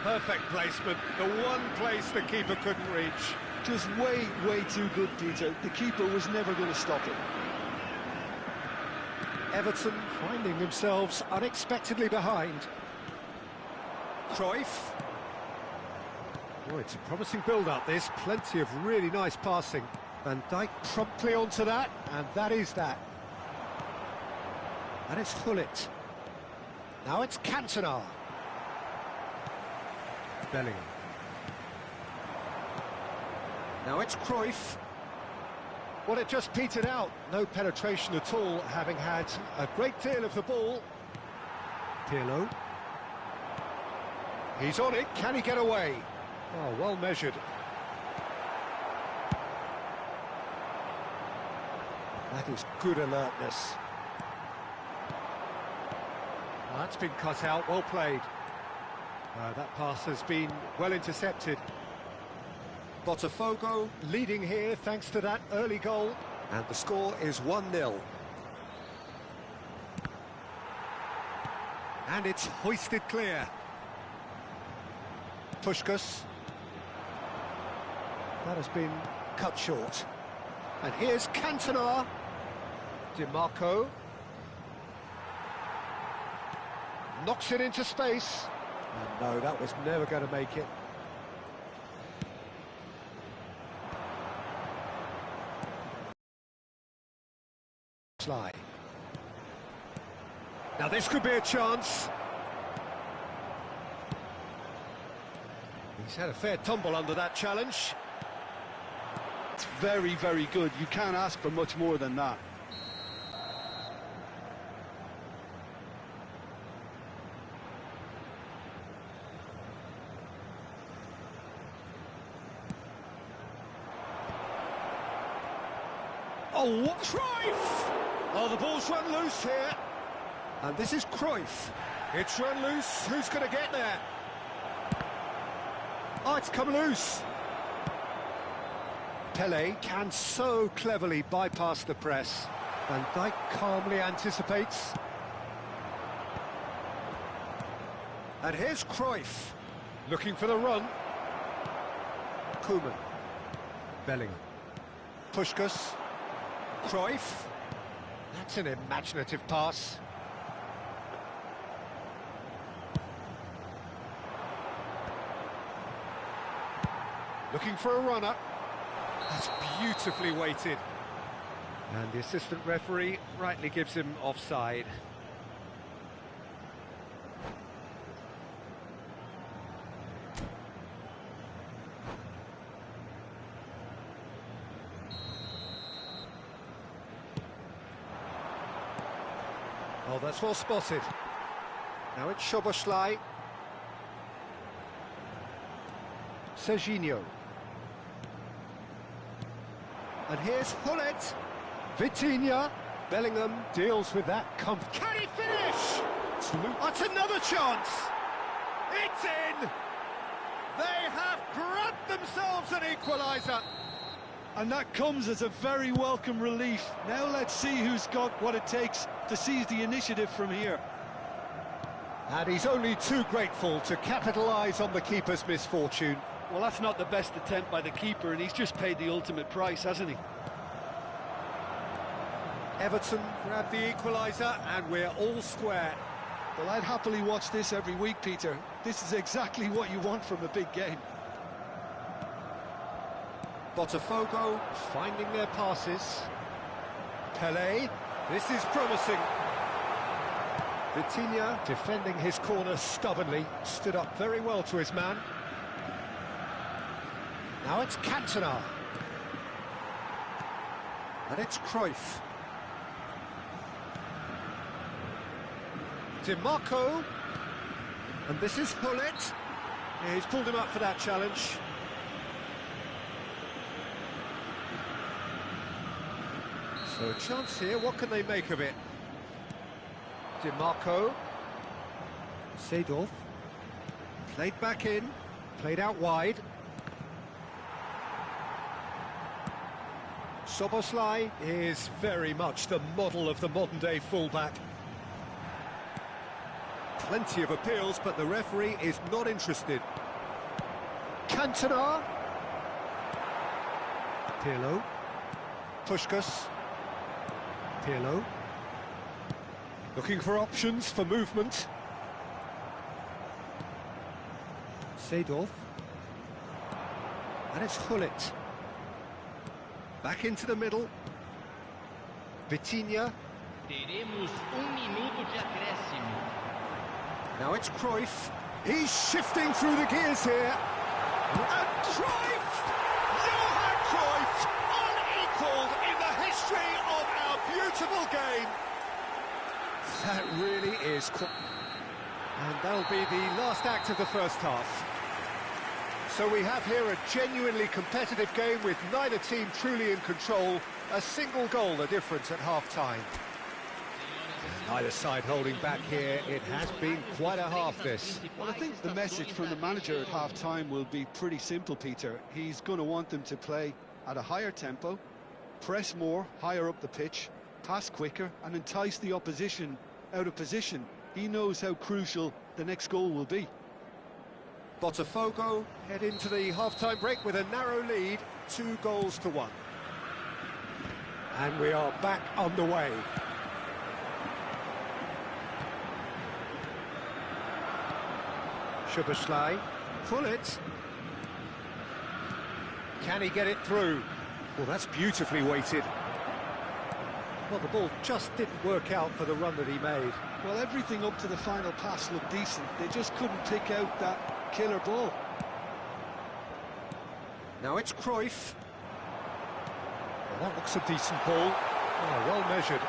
Perfect placement, the one place the keeper couldn't reach. Just way too good, Peter. The keeper was never going to stop it. Everton finding themselves unexpectedly behind. Cruyff. Oh, it's a promising build-up, this. Plenty of really nice passing. Van Dijk promptly onto that, and that is that. And it's Gullit. Now it's Cantona. Bellingham. Now it's Cruyff. Well, it just petered out. No penetration at all, having had a great deal of the ball. Pirlo. He's on it. Can he get away? Oh, well measured. That is good alertness. That's been cut out. Well played. That pass has been well intercepted. BOTAFOGO leading here thanks to that early goal. And the score is 1-0. And it's hoisted clear. Puskas. That has been cut short. And here's Cantona. DiMarco. Knocks it into space. And no, that was never going to make it. Sly. Now this could be a chance. He's had a fair tumble under that challenge. It's very good. You can't ask for much more than that. Oh, what? Cruyff! Oh, the ball's run loose here. And this is Cruyff. It's run loose. Who's going to get there? Oh, it's come loose. Pelé can so cleverly bypass the press. Van Dijk calmly anticipates. And here's Cruyff, looking for the run. Koeman. Bellingham. Puskas. Cruyff. That's an imaginative pass. Looking for a runner. That's beautifully weighted. And the assistant referee rightly gives him offside. Oh, that's well spotted. Now it's Szoboszlai. Serginho. And here's Gullit. Vitinha. Bellingham deals with that comfort. Can he finish? That's another chance. It's in. They have grabbed themselves an equaliser. And that comes as a very welcome relief. Now let's see who's got what it takes to seize the initiative from here. And he's only too grateful to capitalise on the keeper's misfortune. Well, that's not the best attempt by the keeper, and he's just paid the ultimate price, hasn't he? Everton grab the equaliser, and we're all square. Well, I'd happily watch this every week, Peter. This is exactly what you want from a big game. BOTAFOGO finding their passes. Pelé, this is promising. Vitinha defending his corner stubbornly, stood up very well to his man. Now it's Cantona. And it's Cruyff. DiMarco. And this is Hullet. Yeah, he's pulled him up for that challenge. So a chance here, what can they make of it? DiMarco. Seedorf. Played back in, played out wide. Szoboszlai is very much the model of the modern-day fullback. Plenty of appeals, but the referee is not interested. Cantona. Pirlo. Puskas. Pirlo. Looking for options for movement. Seedorf. And it's Hullet. Back into the middle. Vitinha. Teremos minuto de acréscimo. Now it's Cruyff. He's shifting through the gears here. And Cruyff! Johan Cruyff! Unequalled in the history of our beautiful game. That really is... And that'll be the last act of the first half. So we have here a genuinely competitive game with neither team truly in control. A single goal the difference at half-time. Neither side holding back here. It has been quite a half, this. Well, I think the message from the manager at half-time will be pretty simple, Peter. He's going to want them to play at a higher tempo, press more, higher up the pitch, pass quicker, and entice the opposition out of position. He knows how crucial the next goal will be. Botafogo head into the half-time break with a narrow lead, 2-1. And we are back on the way. Szoboszlai, Hullet. Can he get it through? Well, that's beautifully weighted. Well, the ball just didn't work out for the run that he made. Well, everything up to the final pass looked decent. They just couldn't pick out that killer ball. Now it's Cruyff. Well, that looks a decent ball. Oh, well measured.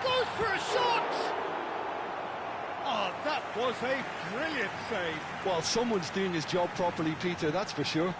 Goes for a shot! Oh, that was a brilliant save. Well, someone's doing his job properly, Peter, that's for sure.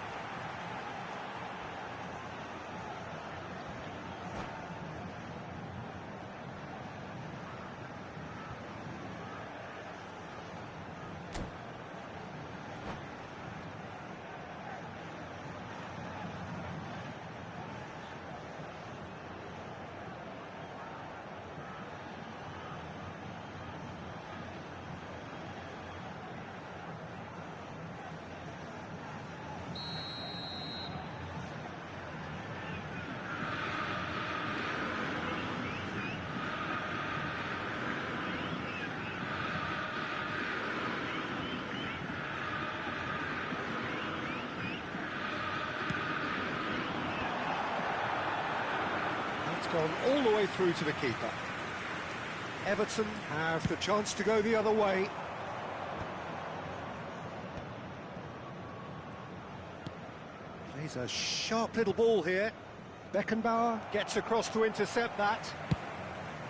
Gone all the way through to the keeper. Everton have the chance to go the other way. Plays a sharp little ball here. Beckenbauer gets across to intercept that.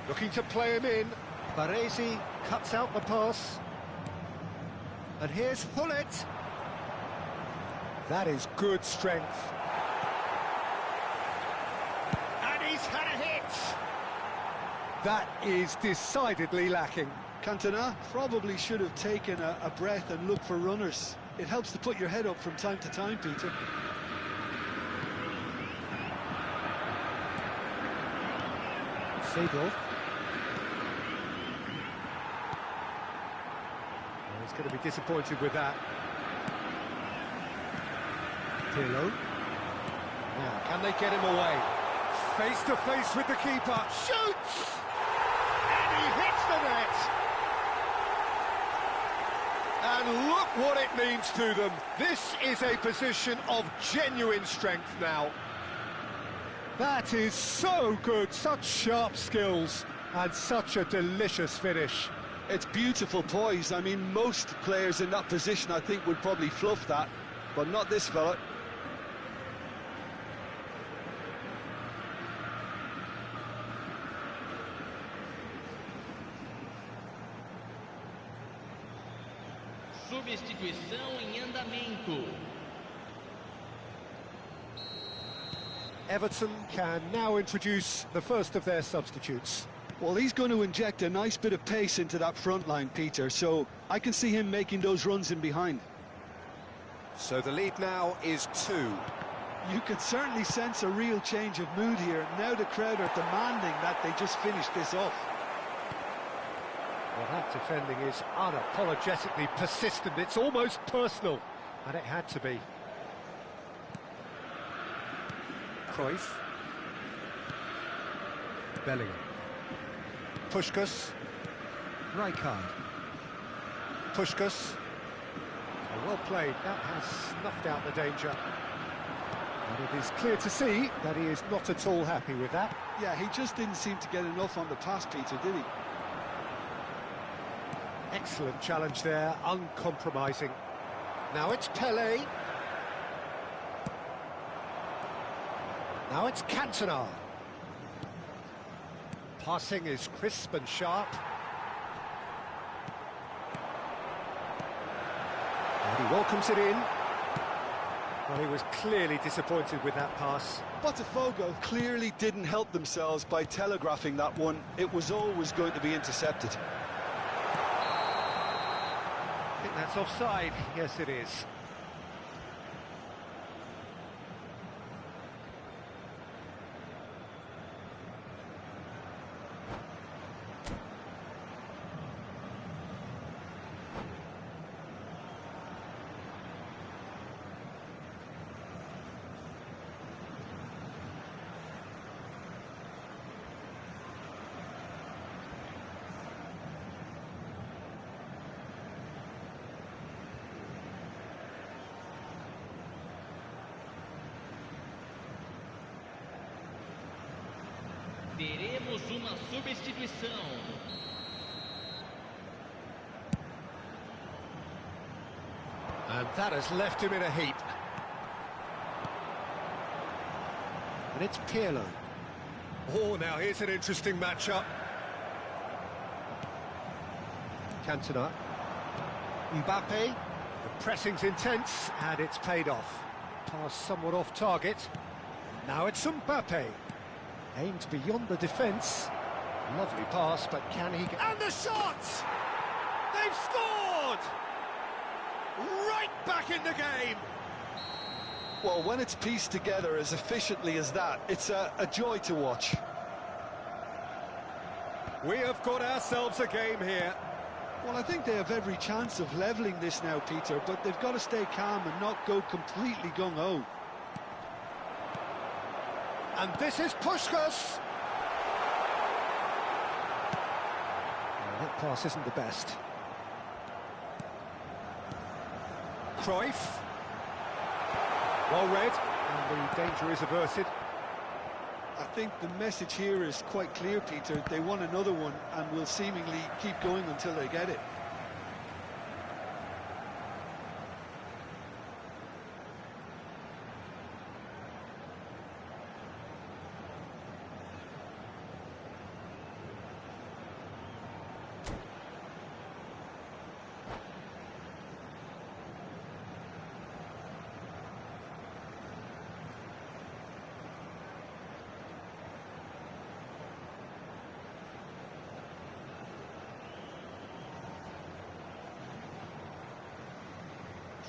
Looking to play him in. Baresi cuts out the pass. And here's Hullet. That is good strength. He's had a hit. That is decidedly lacking. Cantona probably should have taken a breath and looked for runners. It helps to put your head up from time to time, Peter. Seedorf. Well, he's going to be disappointed with that. Pirlo. Now, can they get him away? Face to face with the keeper, shoots! And he hits the net! And look what it means to them. This is a position of genuine strength now. That is so good, such sharp skills, and such a delicious finish. It's beautiful poise. I mean, most players in that position, I think, would probably fluff that. but not this fella. Substituição em andamento. Everton can now introduce the first of their substitutes. Well, he's going to inject a nice bit of pace into that front line, Peter, so I can see him making those runs in behind. So the lead now is 2. You can certainly sense a real change of mood here. Now the crowd are demanding that they just finish this off. Well, that defending is unapologetically persistent. It's almost personal, and it had to be. Cruyff. Bellingham. Puskas. Rijkaard. Puskas. Oh, well played. That has snuffed out the danger. And it is clear to see that he is not at all happy with that. Yeah, he just didn't seem to get enough on the pass, Peter, did he? Excellent challenge there, uncompromising. Now it's Pelé. Now it's Cantona. Passing is crisp and sharp. And he welcomes it in. Well, he was clearly disappointed with that pass. BOTAFOGO clearly didn't help themselves by telegraphing that one. It was always going to be intercepted. I think that's offside. Yes, it is. Teremos uma substituição. And that has left him in a heap. And it's Pirlo. Oh, now here's an interesting matchup. Cantona. Mbappe. The pressing's intense, and it's paid off. Pass somewhat off target. Now it's Mbappe. Aimed beyond the defence. Lovely pass, but can he get... And the shot! They've scored! Right back in the game! Well, when it's pieced together as efficiently as that, it's a joy to watch. We have got ourselves a game here. Well, I think they have every chance of levelling this now, Peter, but they've got to stay calm and not go completely gung-ho. And this is Puskas. Well, that pass isn't the best. Cruyff. Well read, and the danger is averted. I think the message here is quite clear, Peter. They want another one and will seemingly keep going until they get it.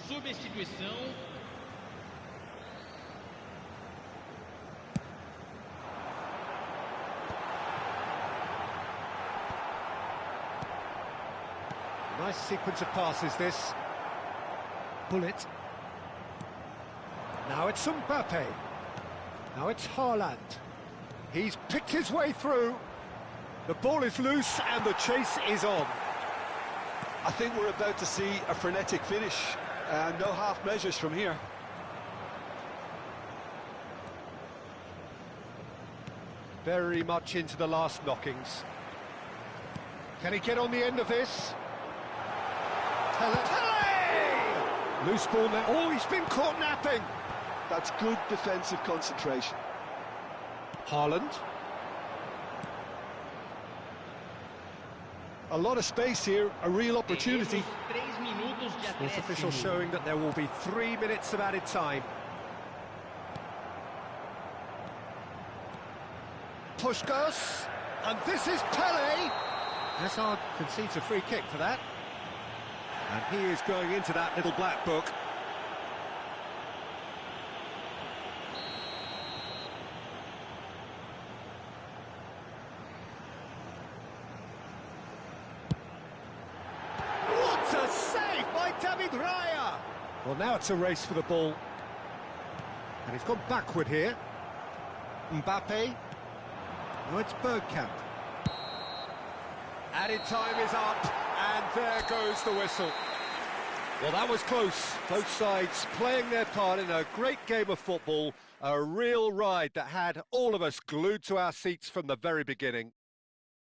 Substituição. Nice sequence of passes, this. Bullet. Now it's Mbappe. Now it's Haaland. He's picked his way through. The ball is loose and the chase is on. I think we're about to see a frenetic finish. No half measures from here. Very much into the last knockings. Can he get on the end of this? Pelé! Loose ball now. Oh, he's been caught napping. That's good defensive concentration. Haaland. A lot of space here, a real opportunity. Teremos 3 minutos de Sports acréscimo. official showing that there will be 3 minutes of added time. Puskas, and this is Pelé. Hazard concedes a free kick for that. And he is going into that little black book. What a save by David Raya! Well, now it's a race for the ball. And he's gone backward here. Mbappe. No, it's Bergkamp. Added time is up, and there goes the whistle. Well, that was close. Both sides playing their part in a great game of football, a real ride that had all of us glued to our seats from the very beginning.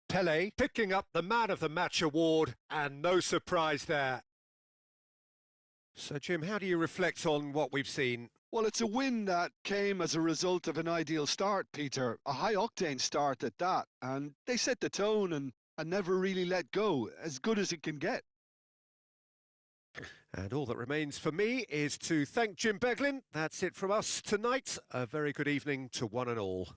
Pelé picking up the Man of the Match award, and no surprise there. So, Jim, how do you reflect on what we've seen? Well, it's a win that came as a result of an ideal start, Peter. A high-octane start at that. And they set the tone and never really let go, as good as it can get. And all that remains for me is to thank Jim Beglin. That's it from us tonight. A very good evening to one and all.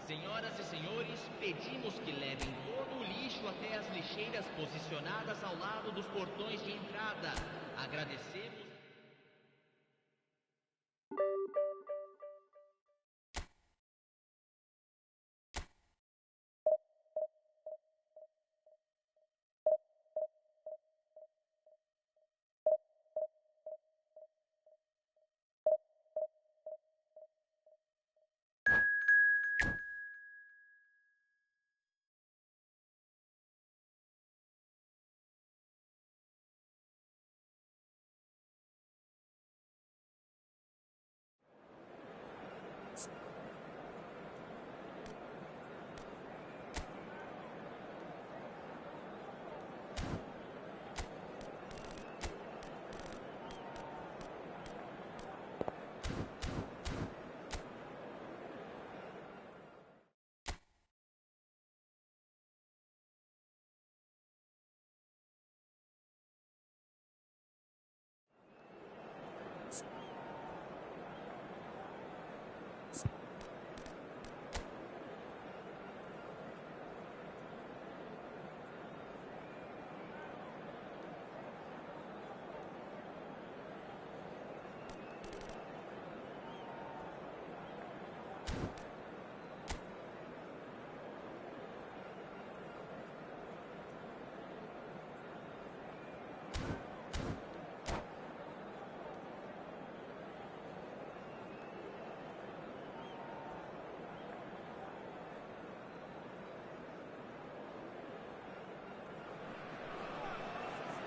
Senhoras e senhores, pedimos que levem todo o lixo até as lixeiras posicionadas ao lado dos portões de entrada. Agradecemos.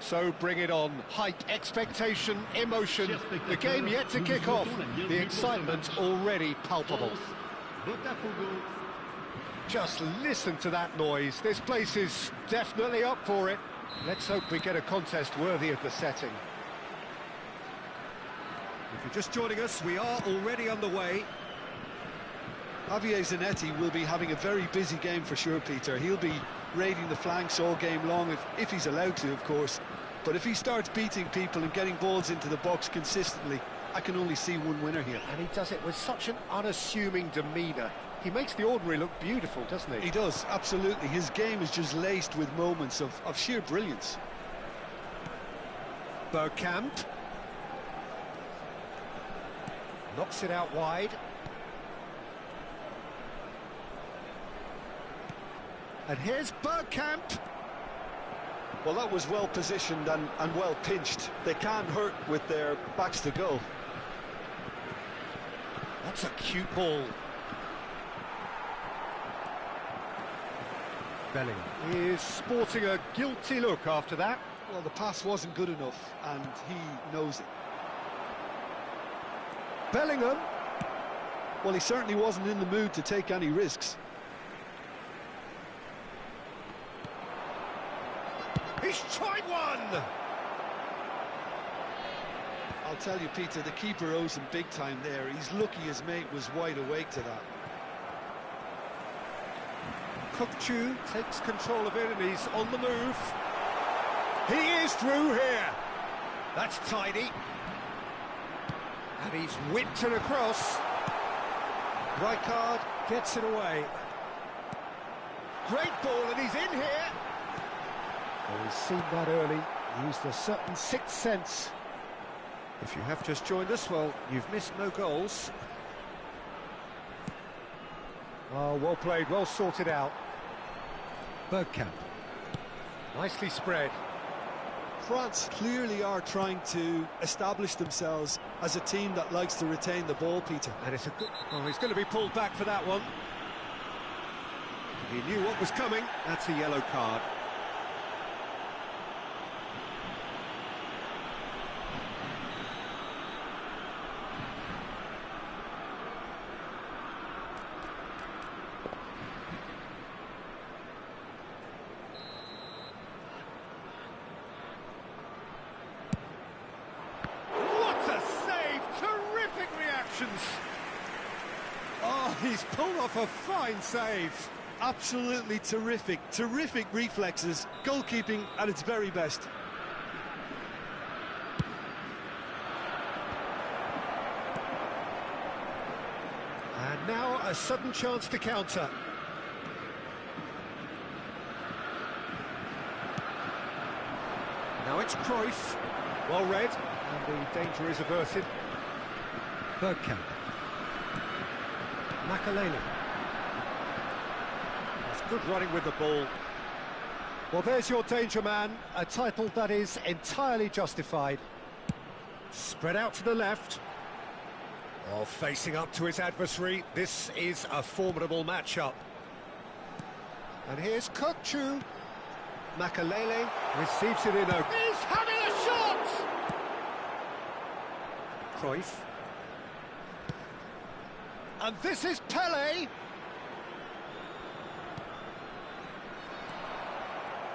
So bring it on. Height, expectation, emotion. The game yet to kick off. The excitement already palpable. BOTAFOGO. Just listen to that noise. This place is definitely up for it. Let's hope we get a contest worthy of the setting. If you're just joining us, we are already underway. Javier Zanetti will be having a very busy game for sure, Peter. He'll be raiding the flanks all game long, if he's allowed to, of course. But if he starts beating people and getting balls into the box consistently, I can only see one winner here. And he does it with such an unassuming demeanour. He makes the ordinary look beautiful, doesn't he? He does, absolutely. His game is just laced with moments of sheer brilliance. Bergkamp. Knocks it out wide. And here's Bergkamp. Well, that was well positioned and well pinched. They can't hurt with their backs to goal. That's a cute ball. Bellingham is sporting a guilty look after that. Well, the pass wasn't good enough, and he knows it. Bellingham. Well, he certainly wasn't in the mood to take any risks. He's tried one! I'll tell you, Peter, the keeper owes him big time there. He's lucky his mate was wide awake to that. Kukçu takes control of it and he's on the move. He is through here. That's tidy. And he's whipped it across. Rijkaard gets it away. Great ball and he's in here. Oh, he's seen that early, used a certain sixth sense. If you have just joined us, well, you've missed no goals. Oh, well played, well sorted out. Bergkamp. Nicely spread. France clearly are trying to establish themselves as a team that likes to retain the ball, Peter. And it's a good... Oh, he's going to be pulled back for that one. He knew what was coming. That's a yellow card. Oh, he's pulled off a fine save. Absolutely terrific, terrific reflexes. Goalkeeping at its very best. And now a a sudden chance to counter. Now it's Cruyff. Well read, and the danger is averted. Bergkamp. Makalele. That's good running with the ball. Well, there's your danger man, a title that is entirely justified. Spread out to the left. Oh, facing up to his adversary, this is a formidable matchup. And here's Kokchu. Makalele receives it in a... He's having a shot! Cruyff. And this is Pelé.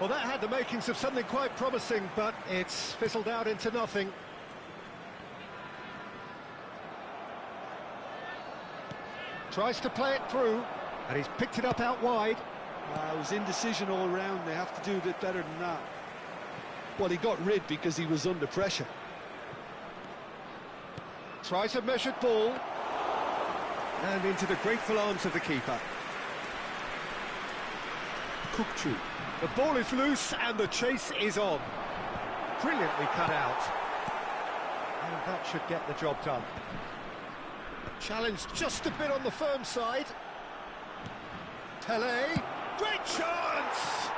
Well, that had the makings of something quite promising, but it's fizzled out into nothing. Tries to play it through, and he's picked it up out wide. It was indecision all round. They have to do a bit better than that. Well, he got rid because he was under pressure. Tries a measured ball. And into the grateful arms of the keeper. Kokchu. The ball is loose and the chase is on. Brilliantly cut out. And that should get the job done. Challenge just a bit on the firm side. Pelé. Great chance!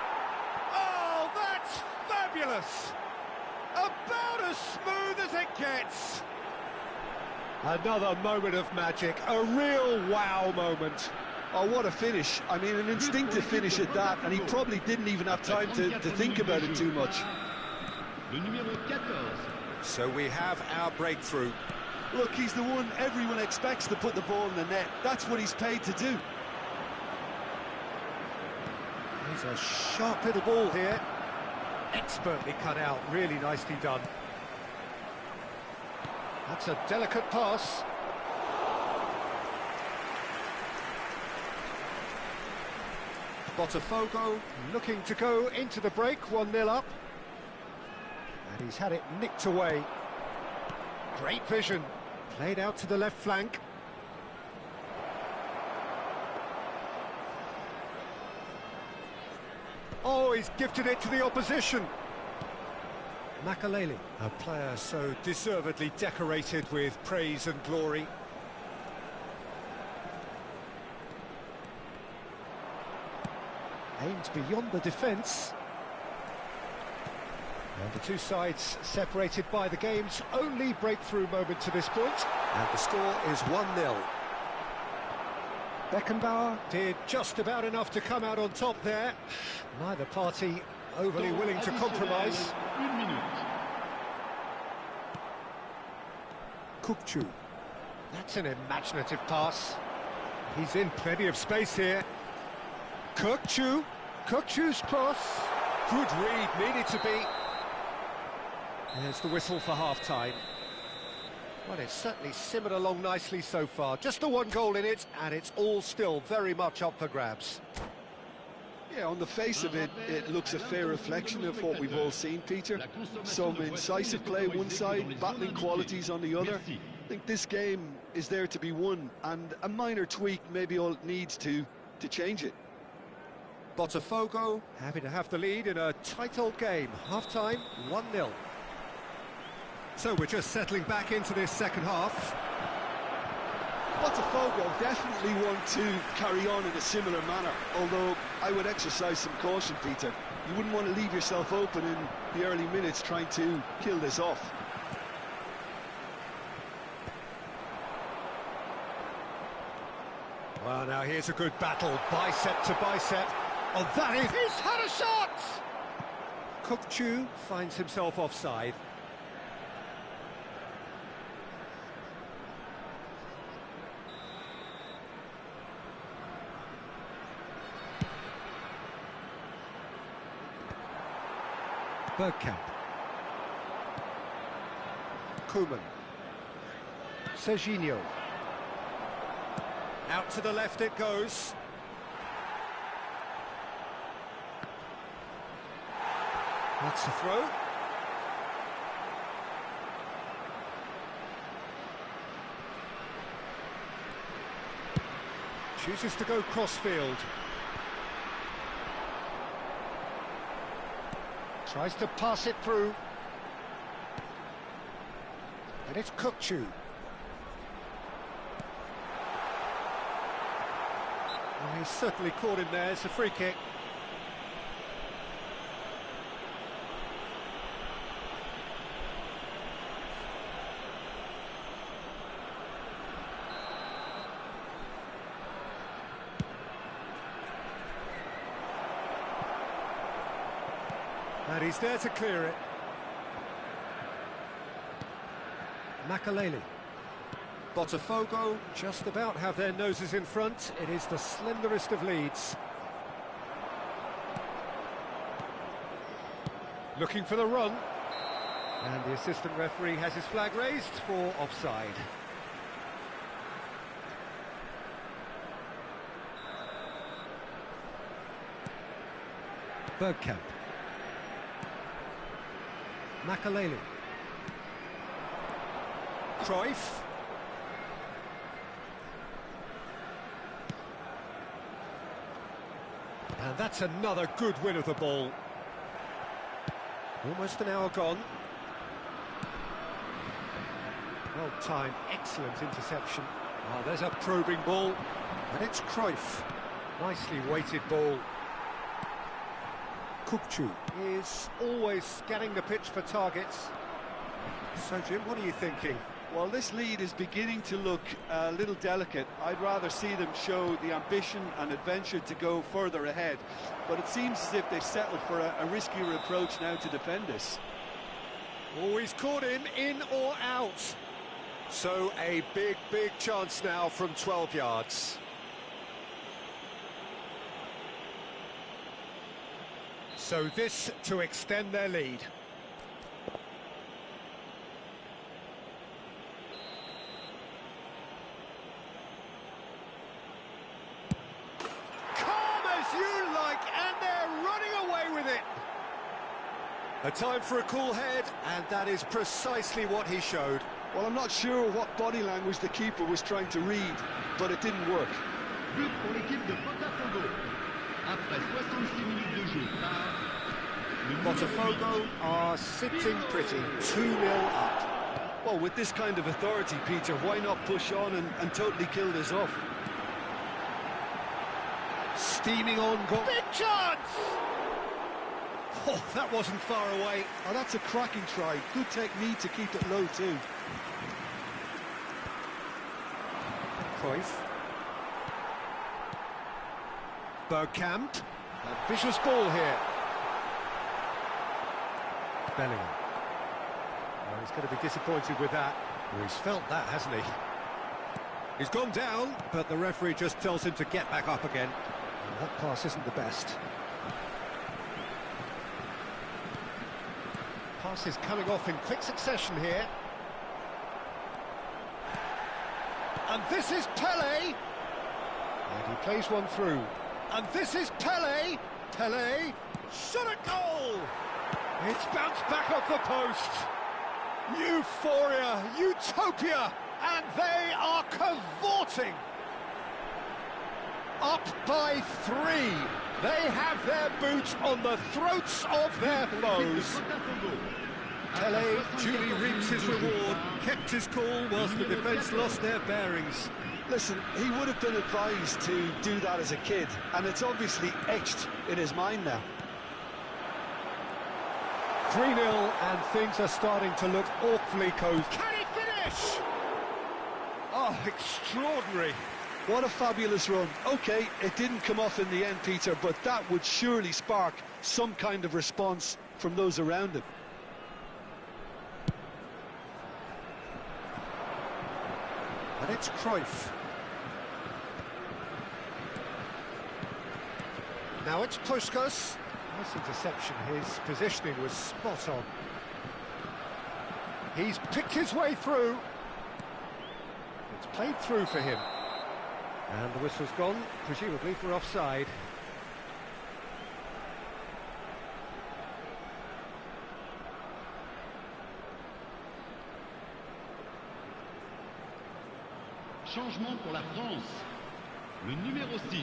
Oh, that's fabulous! About as smooth as it gets. Another moment of magic, a real wow moment. Oh, what a finish. I mean, an instinctive finish at that, and he probably didn't even have time to think about it too much. So we have our breakthrough. Look, he's the one everyone expects to put the ball in the net. That's what he's paid to do. He's a sharp little ball here. Expertly cut out, really nicely done. That's a delicate pass. Botafogo looking to go into the break, 1-0 up. And he's had it nicked away. Great vision. Played out to the left flank. Oh, he's gifted it to the opposition. Makalele, a player so deservedly decorated with praise and glory. Aimed beyond the defence. And the two sides separated by the game's only breakthrough moment to this point. And the score is 1-0. Beckenbauer did just about enough to come out on top there. Neither party overly willing to compromise. Kokchu. That's an imaginative pass. He's in plenty of space here. Kokchu. Kokchu's cross. Good read, needed to be. There's the whistle for half-time. Well, it's certainly simmered along nicely so far. Just the one goal in it, and it's all still very much up for grabs. Yeah, on the face of it, it looks a fair reflection of what we've all seen, Peter. Some incisive play one side, battling qualities on the other. I think this game is there to be won, and a minor tweak maybe all it needs to change it. Botafogo happy to have the lead in a tight old game. Half-time, 1-0. So we're just settling back into this second half. Botafogo definitely want to carry on in a similar manner, although I would exercise some caution, Peter. You wouldn't want to leave yourself open in the early minutes trying to kill this off. Well, now here's a good battle, bicep to bicep. Oh, that is... He's had a shot! Kokchu finds himself offside. Bergkamp. Koeman. Serginho. Out to the left it goes. That's a throw. Chooses to go cross-field. Tries to pass it through. And it's Kukçu. Well, he's certainly caught him there. It's a free kick. And he's there to clear it. Makaleli. BOTAFOGO just about have their noses in front. It is the slenderest of leads. Looking for the run. And the assistant referee has his flag raised for offside. Bergkamp. Makaleli. Cruyff. And that's another good win of the ball. Almost an hour gone. Well timed, excellent interception. Oh, there's a probing ball. And it's Cruyff. Nicely weighted ball. Kukçu is always scanning the pitch for targets. So, Jim, what are you thinking? Well, this lead is beginning to look a little delicate. I'd rather see them show the ambition and adventure to go further ahead. But it seems as if they settled for a riskier approach now to defend this. Always caught him in or out. So a big chance now from 12 yards. So this to extend their lead. And they're running away with it. A time for a cool head, and that is precisely what he showed. Well, I'm not sure what body language the keeper was trying to read, but it didn't work. But pour l'équipe de BOTAFOGO. Après 66 minutes de jeu par... BOTAFOGO are sitting pretty, 2-0 up. Well, with this kind of authority, Peter, why not push on and totally kill this off? Steaming on goal. Big chance! Oh, that wasn't far away. Oh, that's a cracking try. Good technique to keep it low, too. Cruyff. Bergkamp. A vicious ball here. Bellingham. Oh, he's going to be disappointed with that. Well, he's felt that, hasn't he? He's gone down, but the referee just tells him to get back up again. And that pass isn't the best. Pass is coming off in quick succession here. And this is Pelé. And he plays one through. And this is Pelé. Pelé, shot a goal! It's bounced back off the post. Euphoria, utopia, and they are cavorting. Up by 3. They have their boots on the throats of their foes. Pelé duly reaps his reward, kept his cool whilst the defence lost their bearings. Listen, he would have been advised to do that as a kid, and it's obviously etched in his mind now. 3-0, and things are starting to look awfully cozy. Can he finish? Oh, extraordinary. What a fabulous run. OK, it didn't come off in the end, Peter, but that would surely spark some kind of response from those around him. And it's Cruyff. Now it's Puskas. Nice interception. His positioning was spot on. He's picked his way through. It's played through for him. And the whistle's gone, presumably for offside. Changement pour la France. Le numéro 6.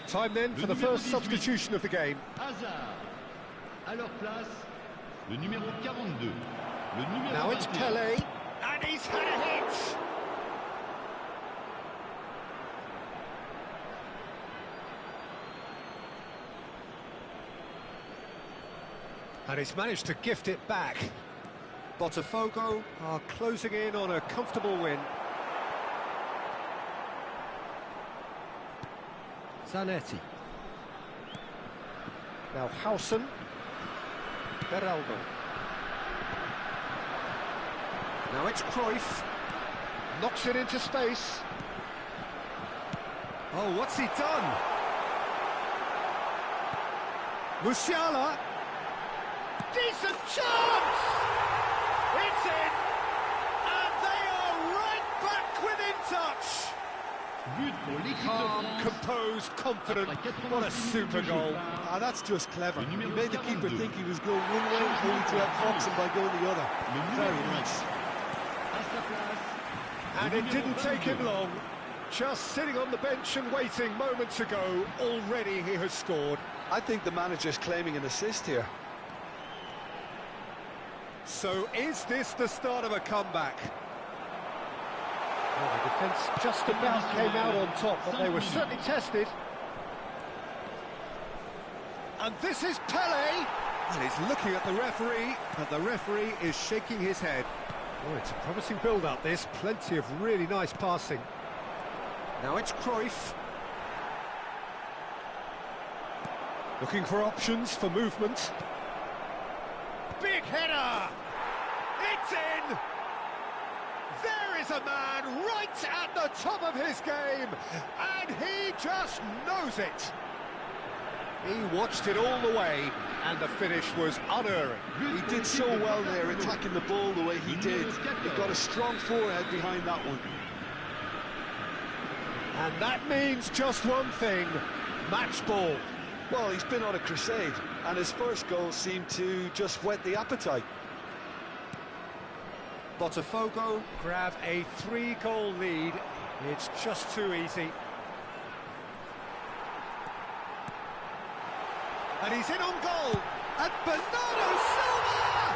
Time then for the first substitution of the game. Hazard. À leur place, le numéro 42. Le numéro Now it's 21. Pelé, and he's had a hit! And he's managed to gift it back. BOTAFOGO are closing in on a comfortable win. Zanetti. Now Howson. Beraldo. Now it's Cruyff. Knocks it into space. Oh, what's he done? Musiala. Decent chance! It's in! And they are right back within touch! But pour l'équipe de Calm, France. composed, confident. What a super goal. Ah, that's just clever. He numéro made the keeper 42. think he was going one way, only to outfox him by going the other. Le Very numéro nice. 10. À sa place. And le it numéro didn't take him 22. long. Just sitting on the bench and waiting moments ago, already he has scored. I think the manager's claiming an assist here. So is this the start of a comeback? Well, the defence just about came out on top, but they were certainly tested. And this is Pelé! And he's looking at the referee, and the referee is shaking his head. Oh, it's a promising build-up, this. Plenty of really nice passing. Now it's Cruyff. Looking for options for movement. Big header! It's in! There is a man right at the top of his game, and he just knows it. He watched it all the way, and the finish was unerring. He did so well there, attacking the ball the way he did. He got a strong forehead behind that one. And that means just one thing, match ball. Well, he's been on a crusade, and his first goal seemed to just whet the appetite. BOTAFOGO grab a 3-goal lead. It's just too easy. And he's in on goal. And Bernardo Silva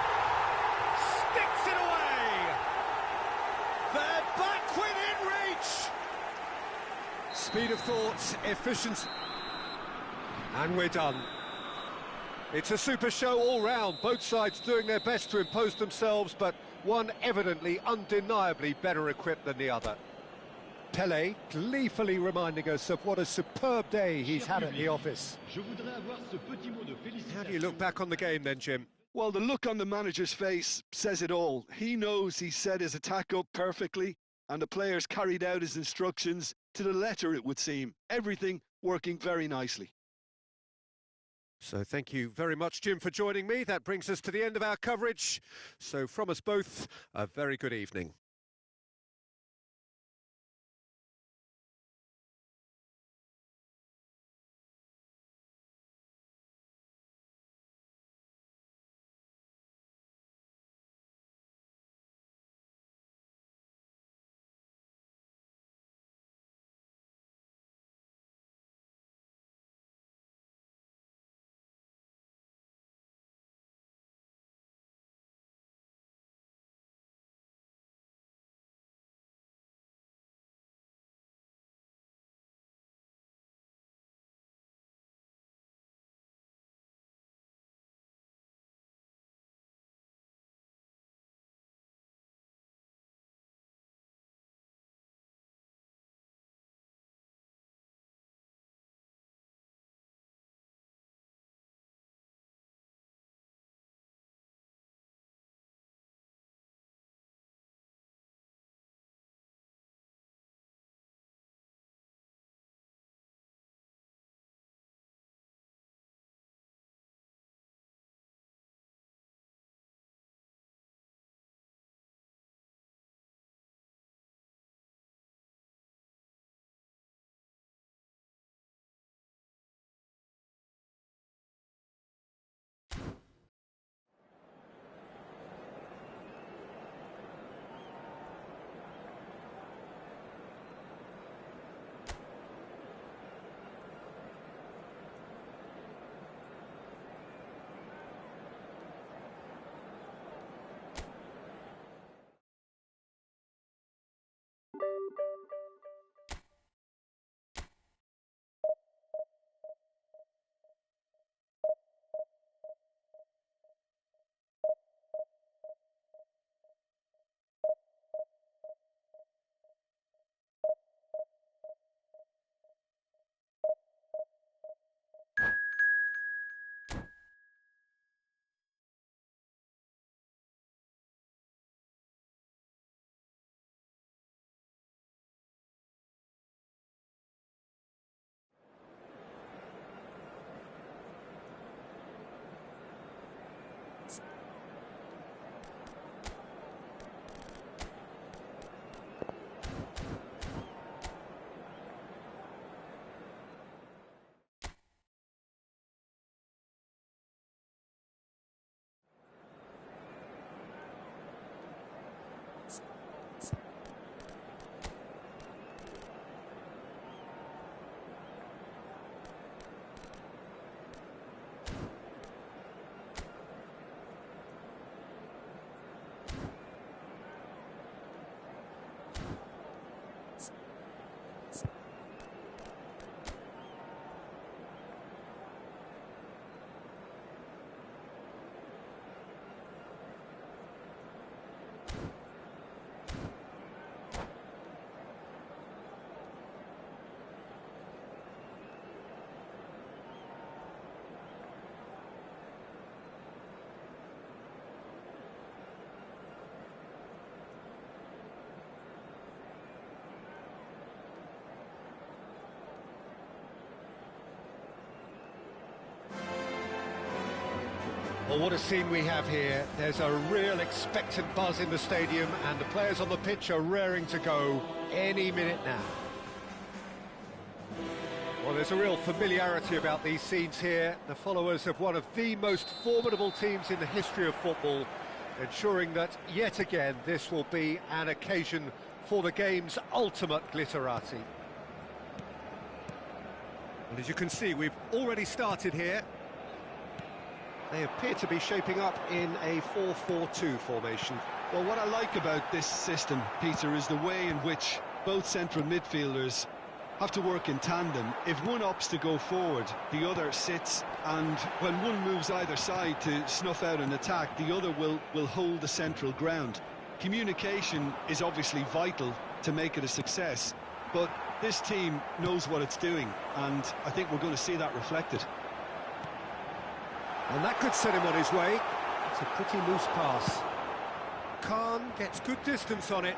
sticks it away. They're back within reach. Speed of thought, efficiency. And we're done. It's a super show all round, both sides doing their best to impose themselves, but one evidently, undeniably better equipped than the other. Pelé gleefully reminding us of what a superb day he's had at the office. Je voudrais avoir ce petit mot de How do you look back on the game then, Jim? Well, the look on the manager's face says it all. He knows he set his attack up perfectly, and the players carried out his instructions to the letter, it would seem. Everything working very nicely. So thank you very much, Jim, for joining me. That brings us to the end of our coverage. So from us both, a very good evening. Well, what a scene we have here. There's a real expectant buzz in the stadium, and the players on the pitch are raring to go any minute now. Well, there's a real familiarity about these scenes here. The followers of one of the most formidable teams in the history of football, ensuring that, yet again, this will be an occasion for the game's ultimate glitterati. And as you can see, we've already started here. They appear to be shaping up in a 4-4-2 formation. Well, what I like about this system, Peter, is the way in which both central midfielders have to work in tandem. If one opts to go forward, the other sits, and when one moves either side to snuff out an attack, the other will hold the central ground. Communication is obviously vital to make it a success, but this team knows what it's doing, and I think we're going to see that reflected. And that could set him on his way. It's a pretty loose pass. Khan gets good distance on it.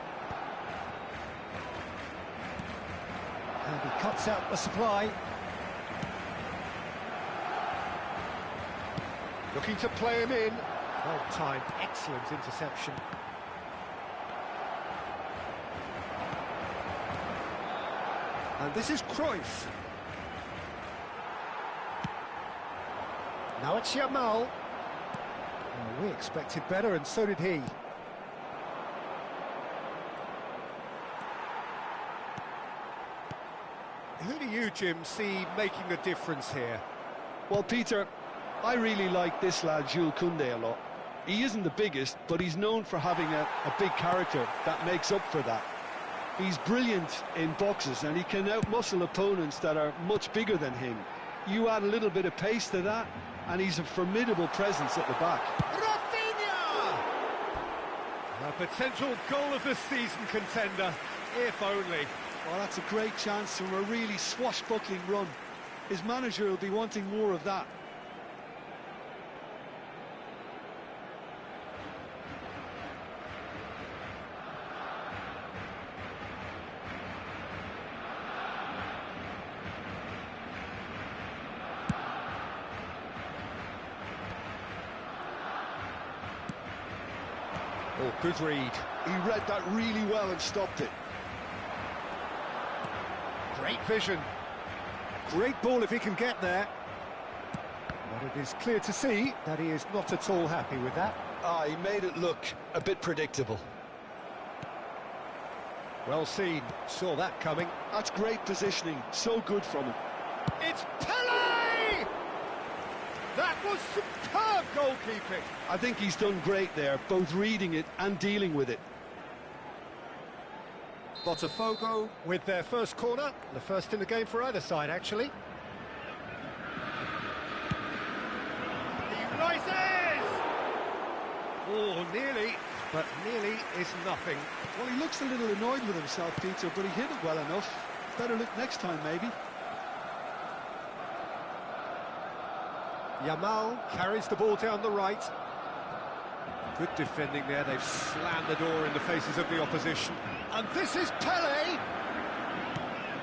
And he cuts out the supply. Looking to play him in. Well timed, excellent interception. And this is Cruyff. Now it's Yamal. Well, we expected better, and so did he. Who do you, Jim, see making a difference here? Well, Peter, I really like this lad, Jules Koundé, a lot. He isn't the biggest, but he's known for having a big character that makes up for that. He's brilliant in boxes, and he can outmuscle opponents that are much bigger than him. You add a little bit of pace to that, and he's a formidable presence at the back. Rafinha! A potential goal of the season contender, if only. Well, that's a great chance from a really swashbuckling run. His manager will be wanting more of that. Oh, good read. He read that really well and stopped it. Great vision. Great ball if he can get there. But it is clear to see that he is not at all happy with that. He made it look a bit predictable. Well seen. Saw that coming. That's great positioning. So good from him. It's Pelé! That was superb goalkeeping. I think he's done great there, both reading it and dealing with it. BOTAFOGO with their first corner, the first in the game for either side, actually. He rises! Oh, nearly, but nearly is nothing. Well, he looks a little annoyed with himself, Peter, but he hit it well enough. Better look next time, maybe. Yamal carries the ball down the right. Good defending there. They've slammed the door in the faces of the opposition. And this is Pelé!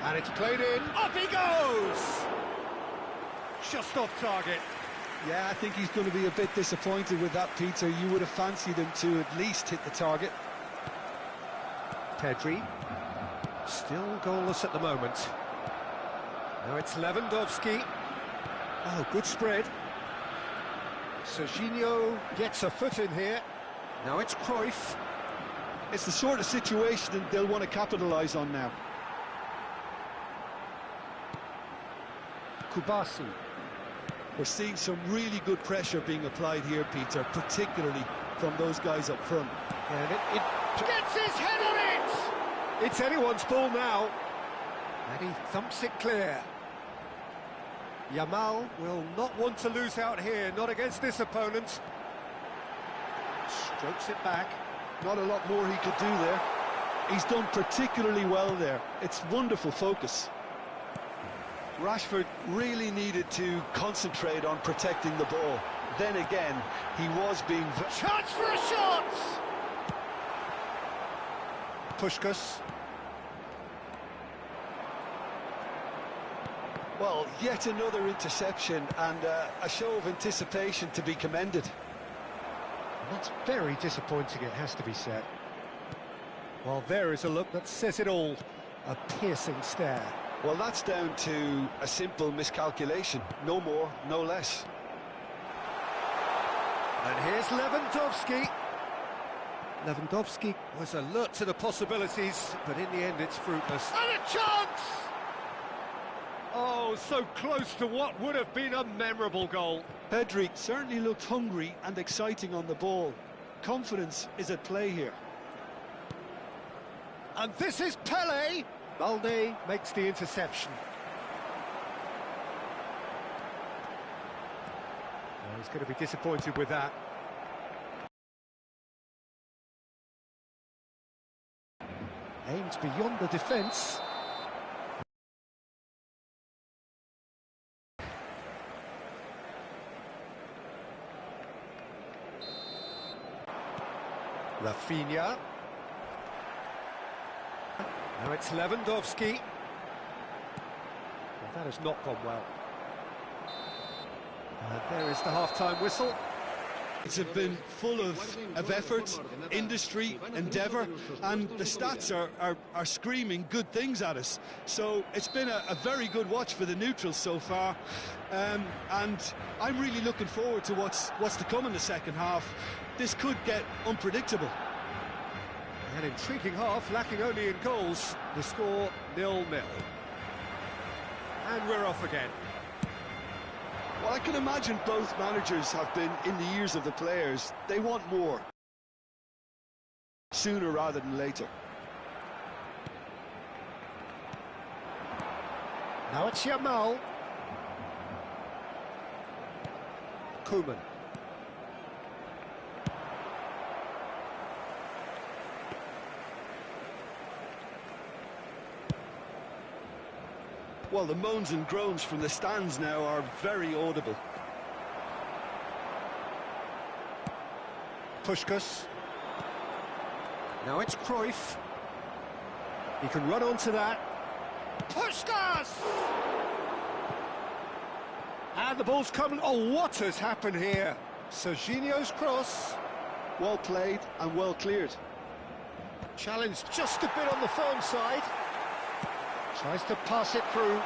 And it's played in. Up he goes! Just off target. Yeah, I think he's going to be a bit disappointed with that, Peter. You would have fancied him to at least hit the target. Pedri. Still goalless at the moment. Now it's Lewandowski. Oh, good spread. Serginho gets a foot in here. Now it's Cruyff. It's the sort of situation that they'll want to capitalise on now. Kubasi. We're seeing some really good pressure being applied here, Peter, particularly from those guys up front. And it gets his head on it! It's anyone's ball now. And he thumps it clear. Yamal will not want to lose out here, not against this opponent. Strokes it back. Not a lot more he could do there. He's done particularly well there. It's wonderful focus. Rashford really needed to concentrate on protecting the ball. Then again, he was being... Chance for a shot! Puskas. Well, yet another interception and a show of anticipation to be commended. That's very disappointing, it has to be said. Well, there is a look that says it all. A piercing stare. Well, that's down to a simple miscalculation. No more, no less. And here's Lewandowski. Lewandowski was alert to the possibilities, but in the end it's fruitless. And a chance! Oh, so close to what would have been a memorable goal. Pedri certainly looked hungry and exciting on the ball. Confidence is at play here. And this is Pelé. Balde makes the interception. Well, he's going to be disappointed with that. Aims beyond the defence. Rafinha. Now it's Lewandowski. Well, that has not gone well. There is the half-time whistle. It's been full of effort, industry, endeavour, and the stats are screaming good things at us. So it's been a very good watch for the neutrals so far, and I'm really looking forward to what's to come in the second half. This could get unpredictable. An intriguing half, lacking only in goals. The score 0-0. And we're off again. Well, I can imagine both managers have been in the ears of the players. They want more. Sooner rather than later. Now it's Yamal. Koeman. Well, the moans and groans from the stands now are very audible. Puskas. Now it's Cruyff. He can run onto that. Puskas! And the ball's coming. Oh, what has happened here? Serginho's cross. Well played and well cleared. Challenge just a bit on the firm side. Tries to pass it through.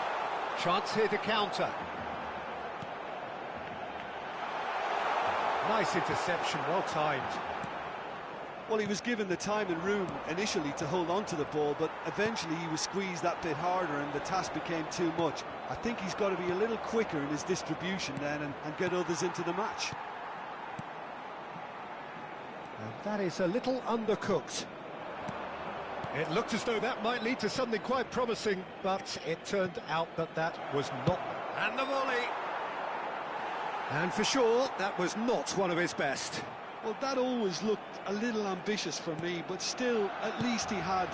Chance here to counter. Nice interception, well timed. Well, he was given the time and room initially to hold on to the ball, but eventually he was squeezed that bit harder and the task became too much. I think he's got to be a little quicker in his distribution then and get others into the match. And that is a little undercooked. It looked as though that might lead to something quite promising, but it turned out that that was not. And the volley! And for sure, that was not one of his best. Well, that always looked a little ambitious for me, but still, at least he had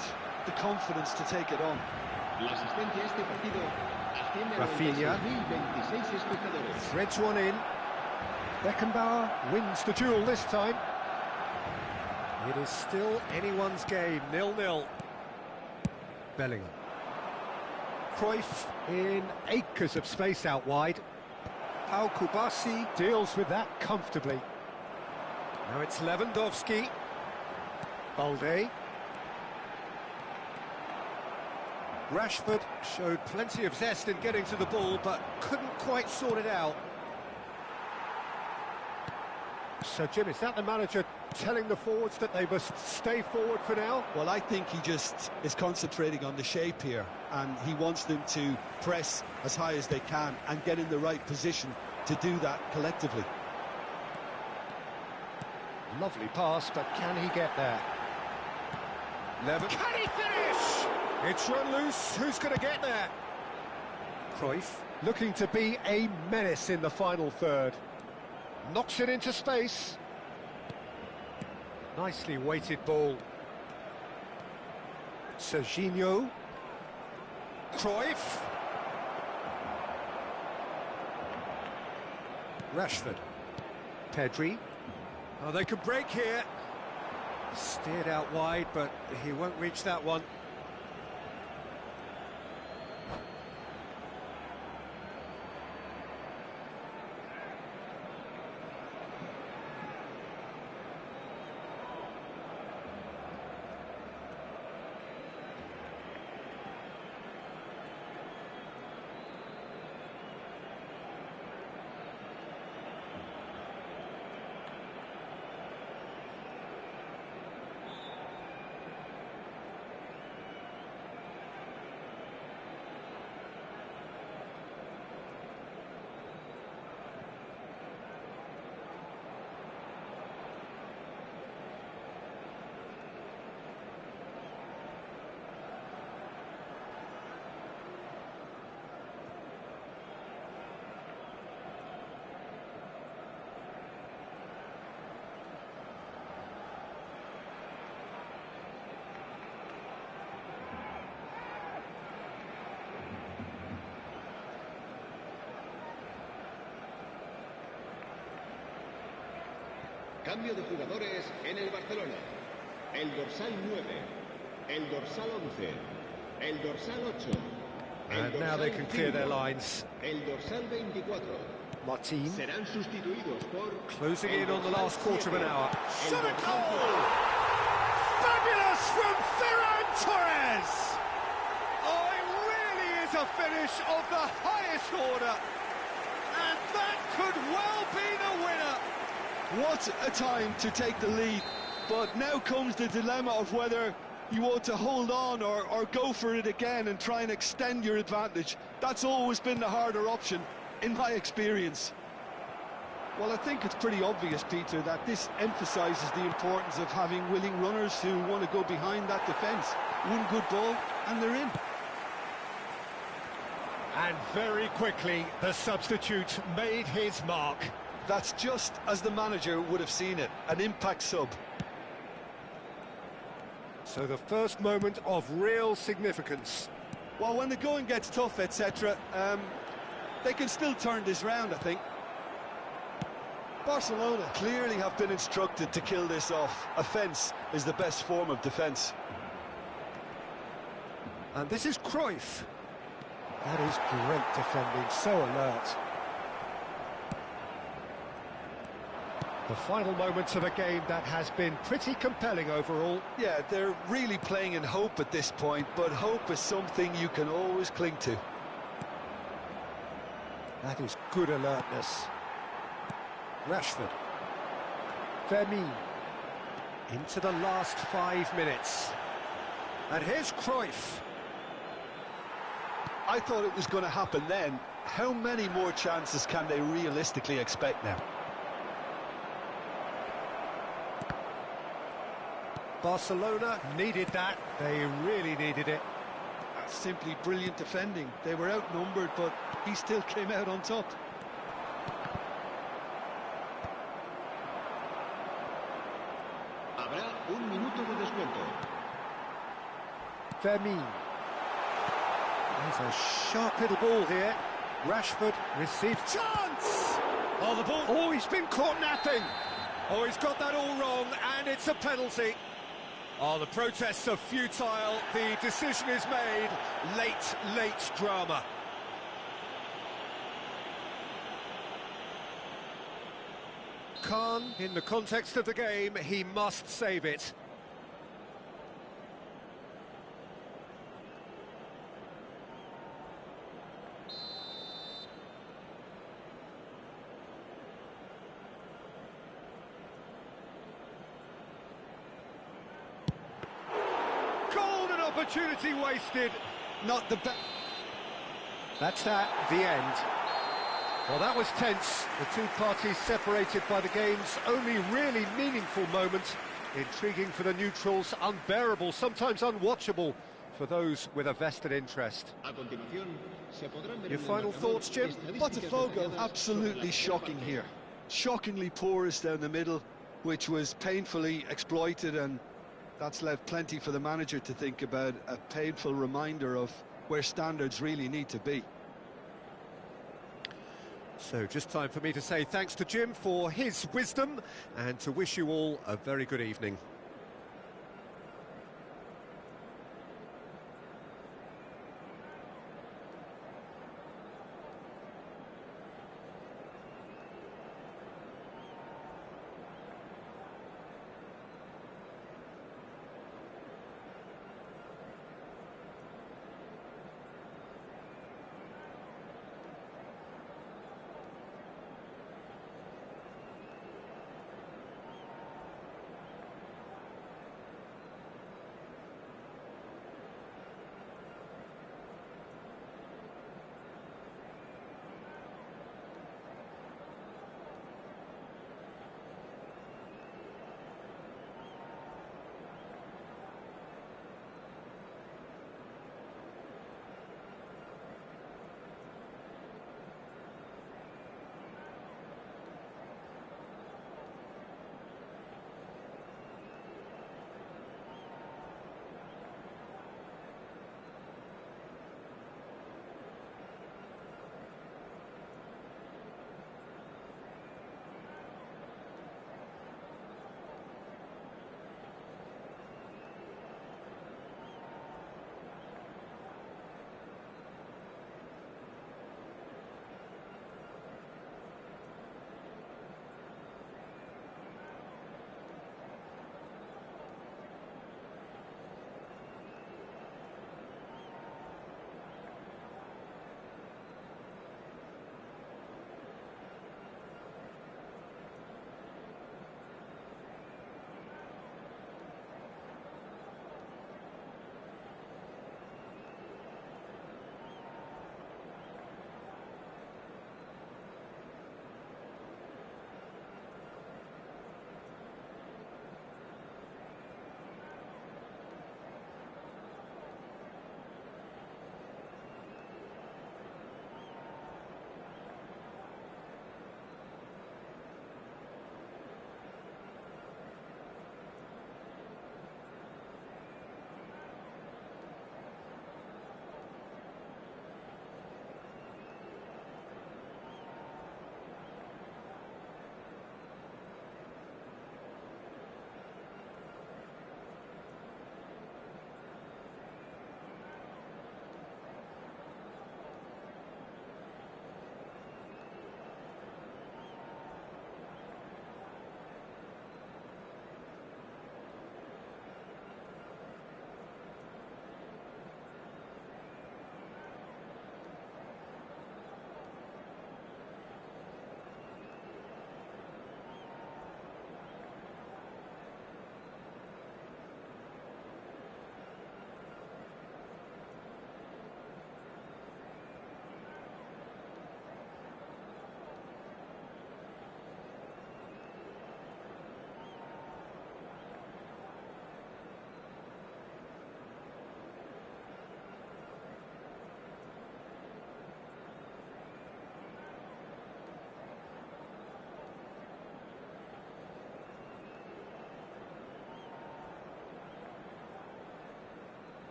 the confidence to take it on. Rafinha threads one in. Beckenbauer wins the duel this time. It is still anyone's game, 0-0. Bellingham. Cruyff in acres of space out wide. Pau Kubasi deals with that comfortably. Now it's Lewandowski. Balde. Rashford showed plenty of zest in getting to the ball, but couldn't quite sort it out. So, Jim, is that the manager telling the forwards that they must stay forward for now? Well, I think he just is concentrating on the shape here, and he wants them to press as high as they can and get in the right position to do that collectively. Lovely pass, but can he get there? Can he finish? It's run loose. Who's going to get there? Cruyff looking to be a menace in the final third. Knocks it into space. Nicely weighted ball. Serginho. Cruyff. Rashford. Pedri. Oh, they could break here. Steered out wide, but he won't reach that one. Cambio de jugadores en el Barcelona. El dorsal 9, el dorsal 11, el dorsal 8. And now they can clear their lines. El dorsal 24. Martin Serán sustituidos por closing in on the last quarter of an hour. Shot a goal! Fabulous from Ferran Torres! Oh, it really is a finish of the highest order. And that could well be the winner. What a time to take the lead. But now comes the dilemma of whether you want to hold on or go for it again and try and extend your advantage. That's always been the harder option, in my experience. Well, I think it's pretty obvious, Peter, that this emphasises the importance of having willing runners who want to go behind that defence. One good ball, and they're in. And very quickly, the substitute made his mark. That's just as the manager would have seen it, an impact sub. So the first moment of real significance. Well, when the going gets tough, etc., they can still turn this round, I think. Barcelona clearly have been instructed to kill this off. Offence is the best form of defence. And this is Cruyff. That is great defending, so alert. The final moments of a game that has been pretty compelling overall. Yeah, they're really playing in hope at this point, but hope is something you can always cling to. That is good alertness. Rashford. Fermin. Into the last 5 minutes. And here's Cruyff. I thought it was going to happen then. How many more chances can they realistically expect now? Barcelona needed that. They really needed it. That's simply brilliant defending. They were outnumbered, but he still came out on top. Habrá un minuto de descuento. Fermin. There's a sharp little ball here. Rashford received chance! Oh, the ball. Oh, he's been caught napping. Oh, he's got that all wrong, and it's a penalty. Oh, the protests are futile. The decision is made. Late drama. Khan, in the context of the game, he must save it. Golden opportunity wasted. Not the best. That's that, the end. Well, that was tense. The two parties separated by the game's only really meaningful moment. Intriguing for the neutrals, unbearable, sometimes unwatchable for those with a vested interest. Your final thoughts, Jim? BOTAFOGO absolutely shocking here. Shockingly porous down the middle, which was painfully exploited, and that's left plenty for the manager to think about. A painful reminder of where standards really need to be. So just time for me to say thanks to Jim for his wisdom and to wish you all a very good evening.